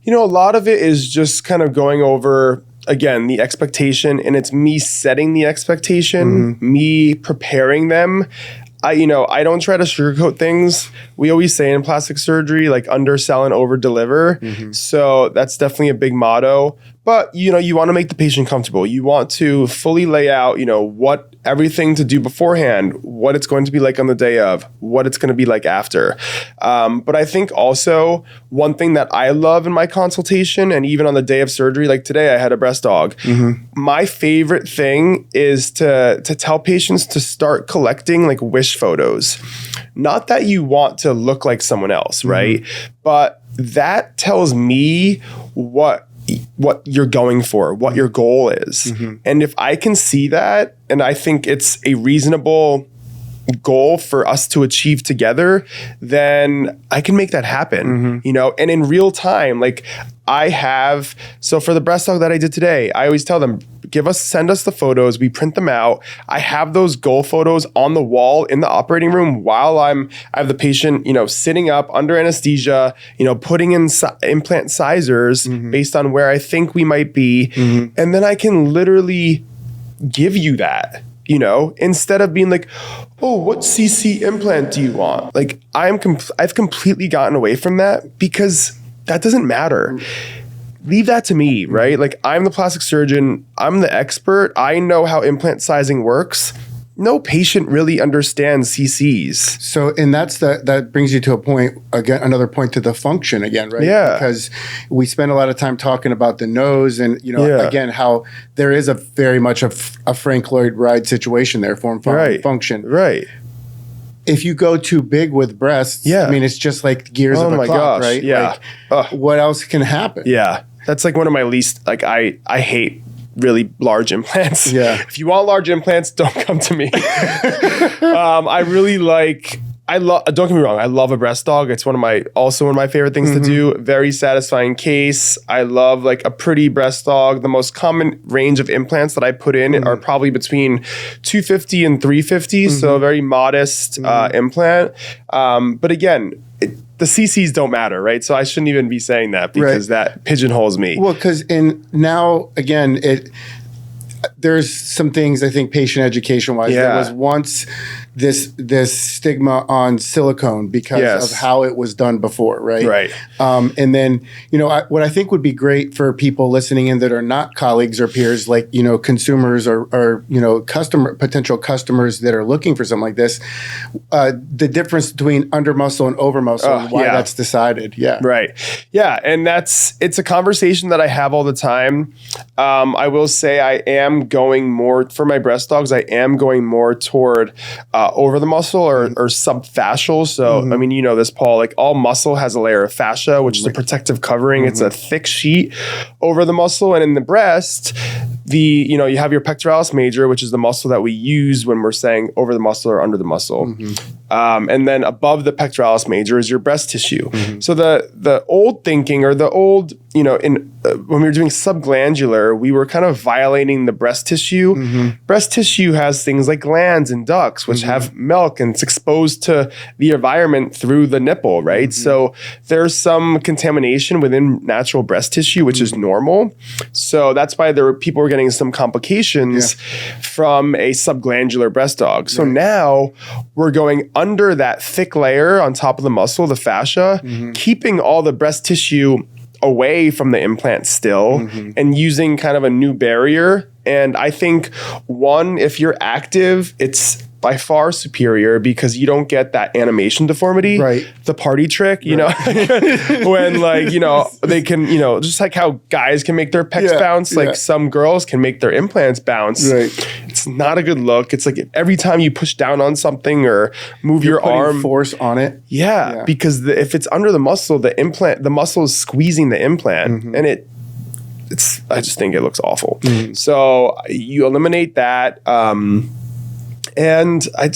[SPEAKER 2] a lot of it is just kind of going over, again, the expectation, and it's me setting the expectation, me preparing them. I don't try to sugarcoat things. We always say in plastic surgery, like, undersell and over deliver. So that's definitely a big motto. But, you want to make the patient comfortable. You want to fully lay out, what everything to do beforehand, what it's going to be like on the day of, what it's going to be like after. But I think also one thing that I love in my consultation, and even on the day of surgery, like today I had a breast dog. My favorite thing is to tell patients to start collecting like wish photos. Not that you want to look like someone else, right? But that tells me what you're going for, what your goal is. And if I can see that, and I think it's a reasonable goal for us to achieve together, then I can make that happen, and in real time. Like, so for the breast dog that I did today, I always tell them, send us the photos, we print them out. I have those goal photos on the wall in the operating room while I have the patient, sitting up under anesthesia, putting in implant sizers based on where I think we might be. And then I can literally give you that, instead of being like, oh, what CC implant do you want? Like, I've completely gotten away from that, because that doesn't matter. Leave that to me, right? Like, I'm the plastic surgeon. I'm the expert. I know how implant sizing works. No patient really understands CCs.
[SPEAKER 1] So, and that brings you to a point, again, another point to the function again, right?
[SPEAKER 2] Yeah.
[SPEAKER 1] Because we spend a lot of time talking about the nose and, again, how there is a very much a Frank Lloyd Wright situation there, form, function.
[SPEAKER 2] Right.
[SPEAKER 1] If you go too big with breasts, I mean, it's just like gears of a clock, right?
[SPEAKER 2] Yeah.
[SPEAKER 1] Like, what else can happen?
[SPEAKER 2] Yeah. That's like one of my least, like, I hate really large implants.
[SPEAKER 1] Yeah.
[SPEAKER 2] If you want large implants, don't come to me. Don't get me wrong, I love a breast dog. It's one of my favorite things to do. Very satisfying case. I love like a pretty breast dog. The most common range of implants that I put in are probably between 250 and 350. So a very modest implant. But again, the CCs don't matter, right? So I shouldn't even be saying that, because that pigeonholes me.
[SPEAKER 1] Well, because now again, there's some things I think patient education wise. There was once this stigma on silicone because of how it was done before, right?
[SPEAKER 2] Right.
[SPEAKER 1] And then, what I think would be great for people listening in that are not colleagues or peers, like, consumers or potential customers that are looking for something like this, the difference between under muscle and over muscle and why that's decided. Yeah.
[SPEAKER 2] Right. Yeah. And it's a conversation that I have all the time. I will say I am going more for my breast dogs. I am going more toward over the muscle or subfascial. So, I mean, this, Paul, like all muscle has a layer of fascia, which is a protective covering. It's a thick sheet over the muscle. And in the breast, you have your pectoralis major, which is the muscle that we use when we're saying over the muscle or under the muscle. And then above the pectoralis major is your breast tissue. So the old thinking or the old, when we were doing subglandular, we were kind of violating the breast tissue. Breast tissue has things like glands and ducts, which have milk and it's exposed to the environment through the nipple, right? So there's some contamination within natural breast tissue, which is normal. So that's why people were getting some complications from a subglandular breast dog. So now we're going under that thick layer on top of the muscle, the fascia, keeping all the breast tissue away from the implant still and using kind of a new barrier. And I think if you're active, it's by far superior because you don't get that animation deformity,
[SPEAKER 1] right? The
[SPEAKER 2] party trick, when they can, just like how guys can make their pecs bounce, like some girls can make their implants bounce. Right. It's not a good look. It's like every time you push down on something or move your arm,
[SPEAKER 1] force on it.
[SPEAKER 2] Yeah. Because if it's under the muscle, the muscle is squeezing the implant and I just think it looks awful. So you eliminate that. And I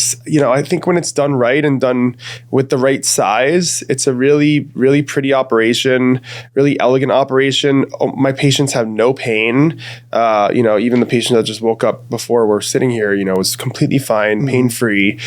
[SPEAKER 2] think when it's done right and done with the right size, it's a really, really pretty operation, really elegant operation. My patients have no pain. Even the patient that just woke up before we're sitting here, was completely fine, pain-free,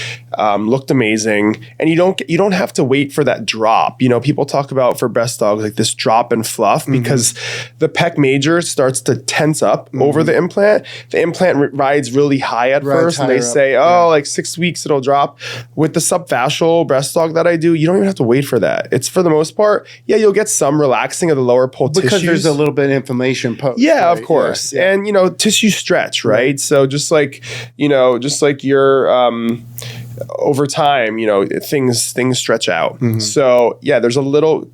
[SPEAKER 2] looked amazing. And you don't have to wait for that drop. People talk about for breast dogs, like this drop and fluff because the pec major starts to tense up over the implant. The implant rides really high at first and they say, like 6 weeks it'll drop. With the subfascial breast dog that I do, you don't even have to wait for that. It's for the most part, you'll get some relaxing of the lower pole tissues.
[SPEAKER 1] Because there's a little bit of inflammation post.
[SPEAKER 2] Yeah, right? Of course. Yeah. And, tissue stretch, right? So just like your over time, things stretch out. So there's a little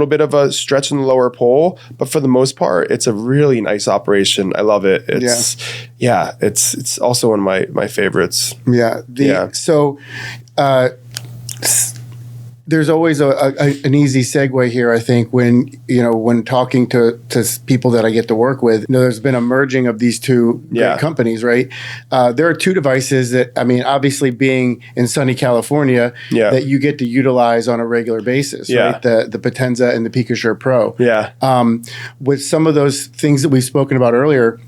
[SPEAKER 2] bit of a stretch in the lower pole, but for the most part, it's a really nice operation. I love it. It's also one of my favorites.
[SPEAKER 1] So, there's always an easy segue here, I think, when talking to people that I get to work with. There's been a merging of these two great companies, right? There are two devices that, obviously being in sunny California, that you get to utilize on a regular basis, right? The Potenza and the PicoSure Pro. With some of those things that we've spoken about earlier,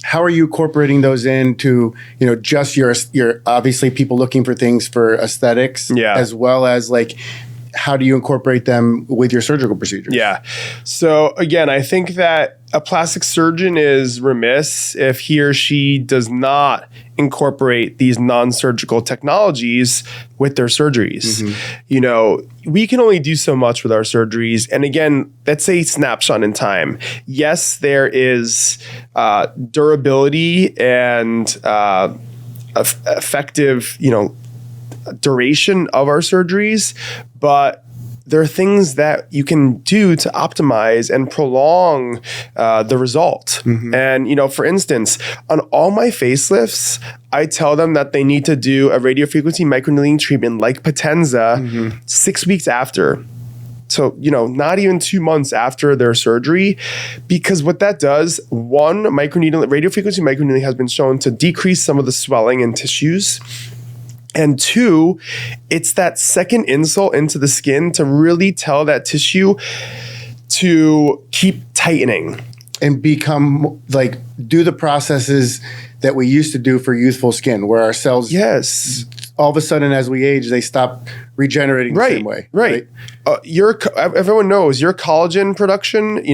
[SPEAKER 1] how are you incorporating those into, just your obviously people looking for things for aesthetics, as well as like, how do you incorporate them with your surgical procedures?
[SPEAKER 2] So again, I think that a plastic surgeon is remiss if he or she does not incorporate these non-surgical technologies with their surgeries. We can only do so much with our surgeries. And again, that's a snapshot in time. Yes, there is durability and effective, duration of our surgeries, but there are things that you can do to optimize and prolong the result. And, for instance, on all my facelifts, I tell them that they need to do a radiofrequency microneedling treatment like Potenza 6 weeks after. So, not even 2 months after their surgery, because what that does, one, radiofrequency microneedling has been shown to decrease some of the swelling in tissues. And two, it's that second insult into the skin to really tell that tissue to keep tightening.
[SPEAKER 1] And become do the processes that we used to do for youthful skin, where our cells all of a sudden, as we age, they stop regenerating the same way.
[SPEAKER 2] Right. Everyone knows your collagen production,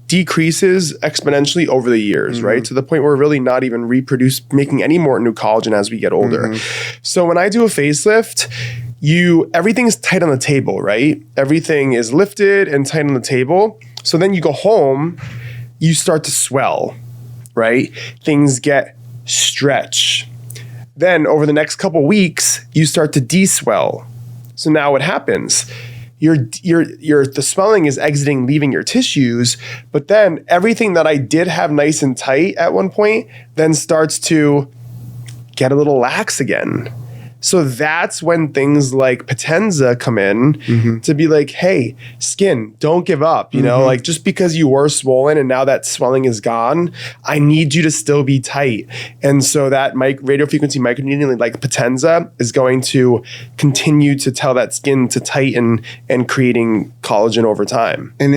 [SPEAKER 2] decreases exponentially over the years, right? To the point where we're really not even making any more new collagen as we get older. So when I do a facelift, everything's tight on the table, right? Everything is lifted and tight on the table. So then you go home, you start to swell, right? Things get stretch. Then over the next couple weeks, you start to de-swell. So now what happens? The swelling is leaving your tissues, but then everything that I did have nice and tight at one point then starts to get a little lax again. So that's when things like Potenza come in to be like, hey, skin, don't give up. Like just because you were swollen and now that swelling is gone, I need you to still be tight. And so that radiofrequency microneedling like Potenza is going to continue to tell that skin to tighten and creating collagen over time.
[SPEAKER 1] And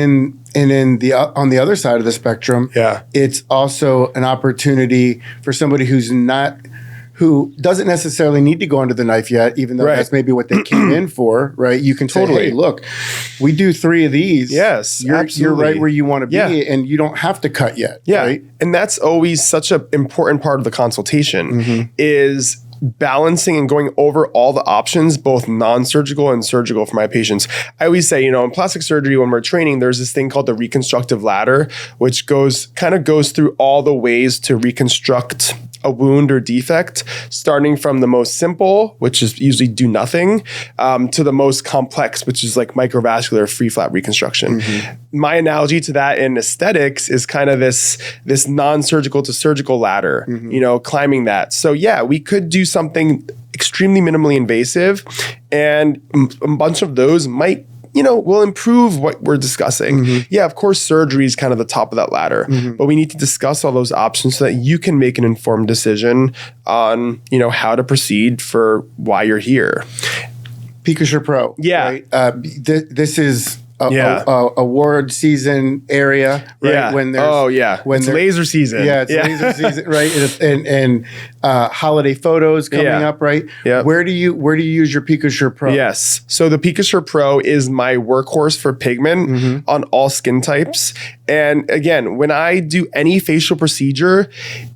[SPEAKER 1] on the other side of the spectrum, it's also an opportunity for somebody who doesn't necessarily need to go under the knife yet, even though that's maybe what they came in for, right? You can say, hey, look, we do 3 of these.
[SPEAKER 2] Yes,
[SPEAKER 1] you're right where you want to be, and you don't have to cut yet.
[SPEAKER 2] Yeah,
[SPEAKER 1] right?
[SPEAKER 2] And that's always such an important part of the consultation is balancing and going over all the options, both non-surgical and surgical for my patients. I always say, in plastic surgery, when we're training, there's this thing called the reconstructive ladder, which goes through all the ways to reconstruct a wound or defect, starting from the most simple, which is usually do nothing, to the most complex, which is like microvascular free flat reconstruction. My analogy to that in aesthetics is kind of this non-surgical to surgical ladder, climbing that. So yeah, we could do something extremely minimally invasive, and a bunch of those might will improve what we're discussing. Yeah, of course, surgery is kind of the top of that ladder, but we need to discuss all those options so that you can make an informed decision on, how to proceed for why you're here.
[SPEAKER 1] PicoSure Pro.
[SPEAKER 2] Yeah.
[SPEAKER 1] Right? This is award season area, right?
[SPEAKER 2] Yeah.
[SPEAKER 1] When there's
[SPEAKER 2] it's laser season.
[SPEAKER 1] Yeah, it's laser season, right? And holiday photos coming up, right?
[SPEAKER 2] Yeah.
[SPEAKER 1] Where do you use your PicoSure Pro?
[SPEAKER 2] Yes. So the PicoSure Pro is my workhorse for pigment on all skin types. And again, when I do any facial procedure,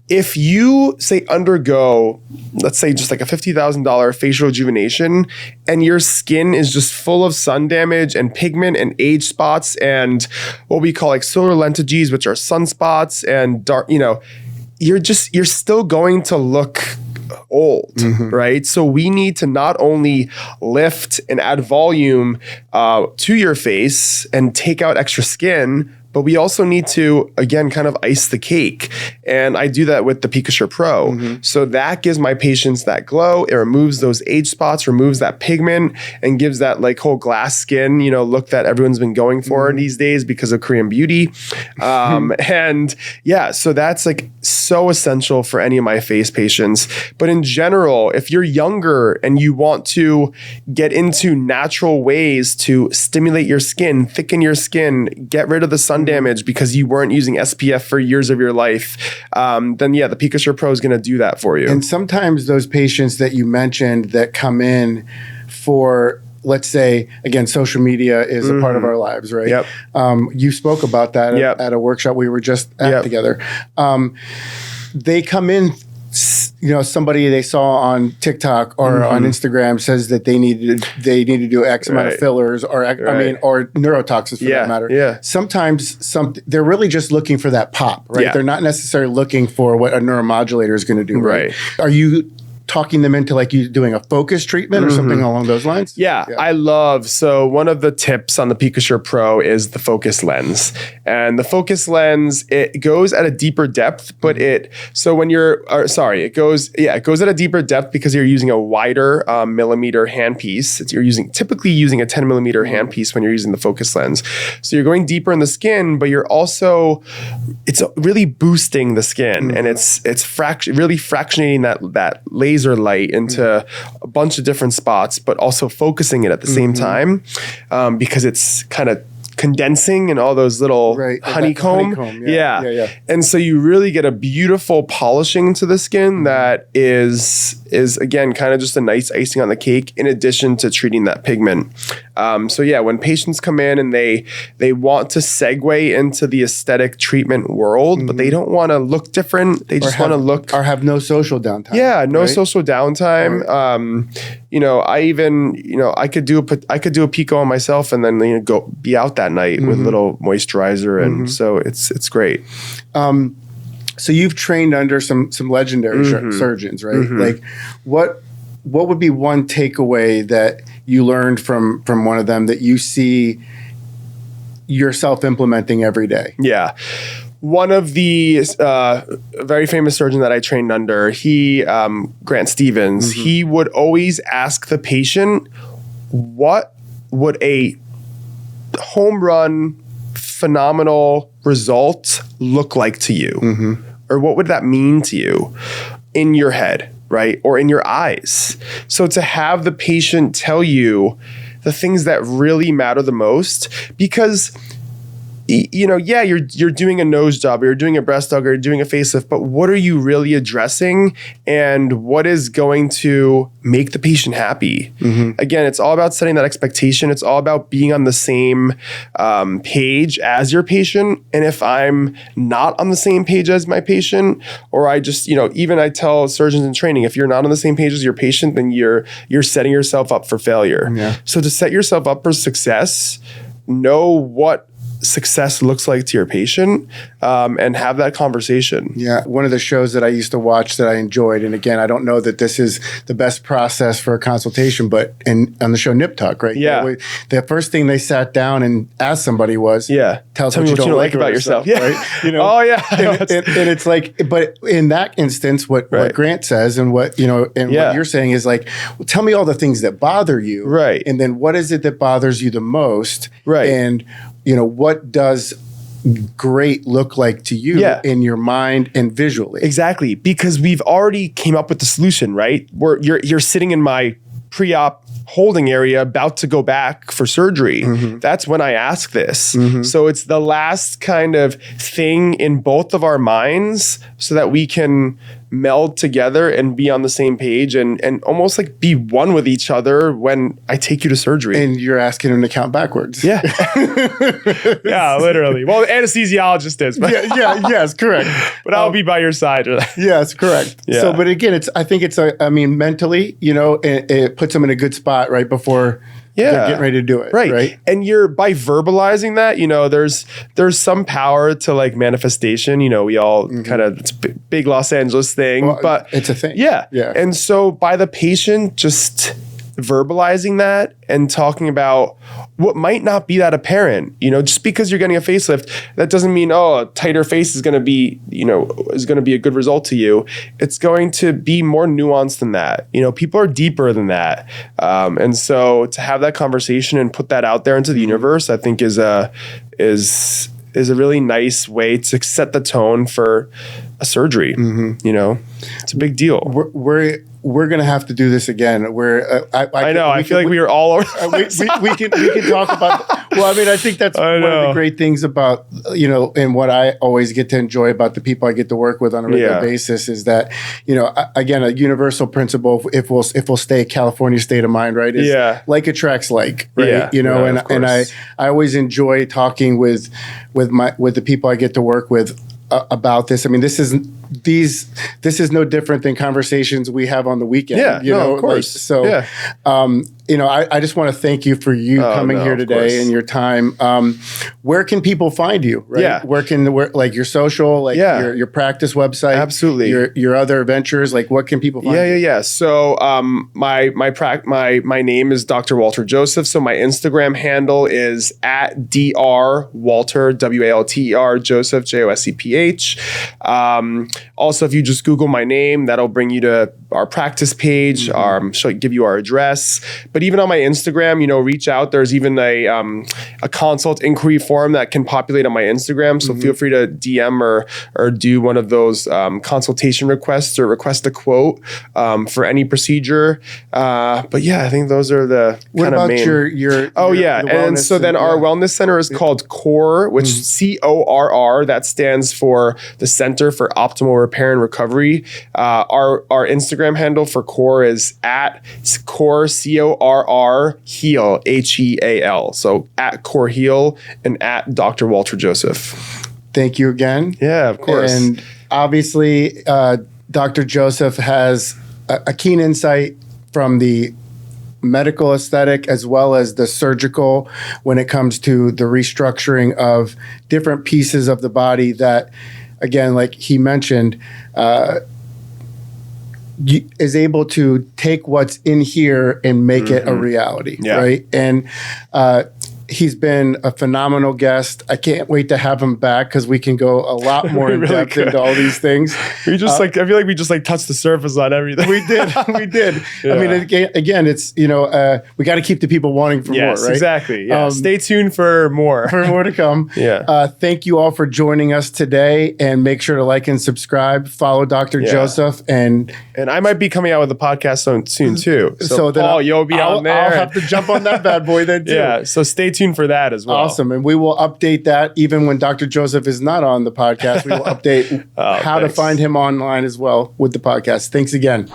[SPEAKER 2] if you say undergo, let's say just like a $50,000 facial rejuvenation, and your skin is just full of sun damage and pigment and age spots and what we call like solar lentiges, which are sunspots and dark, you're still going to look old, right? So we need to not only lift and add volume to your face and take out extra skin, but we also need to, again, kind of ice the cake. And I do that with the PicoSure Pro. So that gives my patients that glow. It removes those age spots, removes that pigment, and gives that like whole glass skin, look that everyone's been going for these days because of Korean beauty. And yeah, so that's like so essential for any of my face patients. But in general, if you're younger and you want to get into natural ways to stimulate your skin, thicken your skin, get rid of the sun damage because you weren't using SPF for years of your life, then yeah, the PicoSure Pro is going to do that for you.
[SPEAKER 1] And sometimes those patients that you mentioned that come in for, let's say, again, social media is a part of our lives, right?
[SPEAKER 2] Yep.
[SPEAKER 1] You spoke about that at a workshop we were just at together. They come in, somebody they saw on TikTok or on Instagram says that they need to do X amount of fillers or or neurotoxins for that matter.
[SPEAKER 2] Yeah.
[SPEAKER 1] Sometimes they're really just looking for that pop, right?
[SPEAKER 2] Yeah.
[SPEAKER 1] They're not necessarily looking for what a neuromodulator is going to do, right? Are you talking them into like you doing a focus treatment or something along those lines?
[SPEAKER 2] Yeah. So one of the tips on the PicoSure Pro is the focus lens. And the focus lens, it goes at a deeper depth, but it goes at a deeper depth because you're using a wider millimeter handpiece. You're typically using a 10 millimeter handpiece when you're using the focus lens. So you're going deeper in the skin, but you're also, it's really boosting the skin and it's really fractionating that laser light into a bunch of different spots, but also focusing it at the same time because it's kind of condensing and all those little honeycomb. Yeah. And so you really get a beautiful polishing to the skin that is again kind of just a nice icing on the cake in addition to treating that pigment. So yeah, when patients come in and they want to segue into the aesthetic treatment world, but they don't want to look different. They just want to look
[SPEAKER 1] or have no social downtime.
[SPEAKER 2] Yeah, no social downtime. I could do a pico on myself and then go be out that night with a little moisturizer, and so it's great.
[SPEAKER 1] So you've trained under some legendary surgeons, right? Like what would be one takeaway that you learned from one of them that you see yourself implementing every day?
[SPEAKER 2] Yeah. One of the very famous surgeon that I trained under, Grant Stevens, he would always ask the patient, what would a home run, phenomenal result look like to you? Or what would that mean to you in your head, right? Or in your eyes? So to have the patient tell you the things that really matter the most, because you're doing a nose job, or you're doing a breast aug, or you're doing a facelift, but what are you really addressing, and what is going to make the patient happy? Again, it's all about setting that expectation. It's all about being on the same page as your patient. And if I'm not on the same page as my patient, or I just, even I tell surgeons in training, if you're not on the same page as your patient, then you're setting yourself up for failure. So to set yourself up for success, know what success looks like to your patient, and have that conversation. Yeah.
[SPEAKER 1] One of the shows that I used to watch that I enjoyed, and again, I don't know that this is the best process for a consultation, but on the show Nip Tuck, right?
[SPEAKER 2] Yeah.
[SPEAKER 1] The first thing they sat down and asked somebody was, tell us what you don't like about yourself.
[SPEAKER 2] Yeah.
[SPEAKER 1] Right?
[SPEAKER 2] Oh yeah.
[SPEAKER 1] and it's like, but in that instance, what Grant says and what, what you're saying is like, well, tell me all the things that bother you.
[SPEAKER 2] Right.
[SPEAKER 1] And then what is it that bothers you the most?
[SPEAKER 2] Right.
[SPEAKER 1] And what does great look like to you in your mind and visually?
[SPEAKER 2] Exactly. Because we've already came up with the solution, right? Where you're sitting in my pre-op holding area about to go back for surgery. That's when I ask this. So it's the last kind of thing in both of our minds so that we can meld together and be on the same page and almost like be one with each other when I take you to surgery.
[SPEAKER 1] And you're asking him to count backwards.
[SPEAKER 2] Yeah. Yeah, literally. Well, the anesthesiologist is. But
[SPEAKER 1] yes, correct.
[SPEAKER 2] But I'll be by your side.
[SPEAKER 1] Yes, correct. Yeah. So, but again, I think mentally, it puts them in a good spot right before they're getting ready to do it. Right.
[SPEAKER 2] And by verbalizing that, there's some power to like manifestation. We all kind of, it's a big Los Angeles thing, but
[SPEAKER 1] it's a thing.
[SPEAKER 2] Yeah. And so by the patient just verbalizing that and talking about what might not be that apparent, just because you're getting a facelift, that doesn't mean, a tighter face is going to be, a good result to you. It's going to be more nuanced than that. People are deeper than that. And so to have that conversation and put that out there into the universe, I think is a really nice way to set the tone for a surgery. It's a big deal.
[SPEAKER 1] We're going to have to do this again.
[SPEAKER 2] I feel like we are all over.
[SPEAKER 1] We can talk about. Well, I think that's one of the great things about and what I always get to enjoy about the people I get to work with on a regular basis is that again, a universal principle. If we'll stay California state of mind, right? Is like attracts like, right? And I always enjoy talking with the people I get to work with about this. This is no different than conversations we have on the weekend.
[SPEAKER 2] Of course.
[SPEAKER 1] I just want to thank you for coming here today and your time. Where can people find you? Right?
[SPEAKER 2] Yeah.
[SPEAKER 1] Where your social, your practice website?
[SPEAKER 2] Absolutely.
[SPEAKER 1] Your other ventures, what can people find you?
[SPEAKER 2] Yeah. So my name is Dr. Walter Joseph. So my Instagram handle is @Dr. Walter, WALTER, Joseph, JOSEPH. Also, if you just Google my name, that'll bring you to our practice page, give you our address. But even on my Instagram, reach out. There's even a consult inquiry form that can populate on my Instagram. So feel free to DM or do one of those consultation requests or request a quote for any procedure. But yeah, I think those are the kind of main. And so then our wellness center is called CORE, which CORR. That stands for the Center for Optimal Repair and Recovery. Our Instagram handle for CORE is at CORE CORR Heal HEAL. So at CORE Heal and at Dr. Walter Joseph.
[SPEAKER 1] Thank you again.
[SPEAKER 2] Yeah, of course.
[SPEAKER 1] And obviously, Dr. Joseph has a keen insight from the medical aesthetic as well as the surgical when it comes to the restructuring of different pieces of the body that, again, like he mentioned, is able to take what's in here and make it a reality, right? And he's been a phenomenal guest. I can't wait to have him back because we can go a lot more in depth into all these things.
[SPEAKER 2] I feel like we just touched the surface on everything.
[SPEAKER 1] We did. Yeah. I mean, again, it's, we got to keep the people wanting for more, right?
[SPEAKER 2] Exactly. Yeah. Stay tuned for more.
[SPEAKER 1] For more to come.
[SPEAKER 2] Yeah.
[SPEAKER 1] Thank you all for joining us today, and make sure to like and subscribe, follow Dr. Joseph, and
[SPEAKER 2] I might be coming out with a podcast soon too. So Paul, you'll be on there.
[SPEAKER 1] I'll have to jump on that bad boy then too.
[SPEAKER 2] Yeah. So stay tuned for that as well.
[SPEAKER 1] Awesome. And we will update that even when Dr. Joseph is not on the podcast. We will update how to find him online as well with the podcast. Thanks again.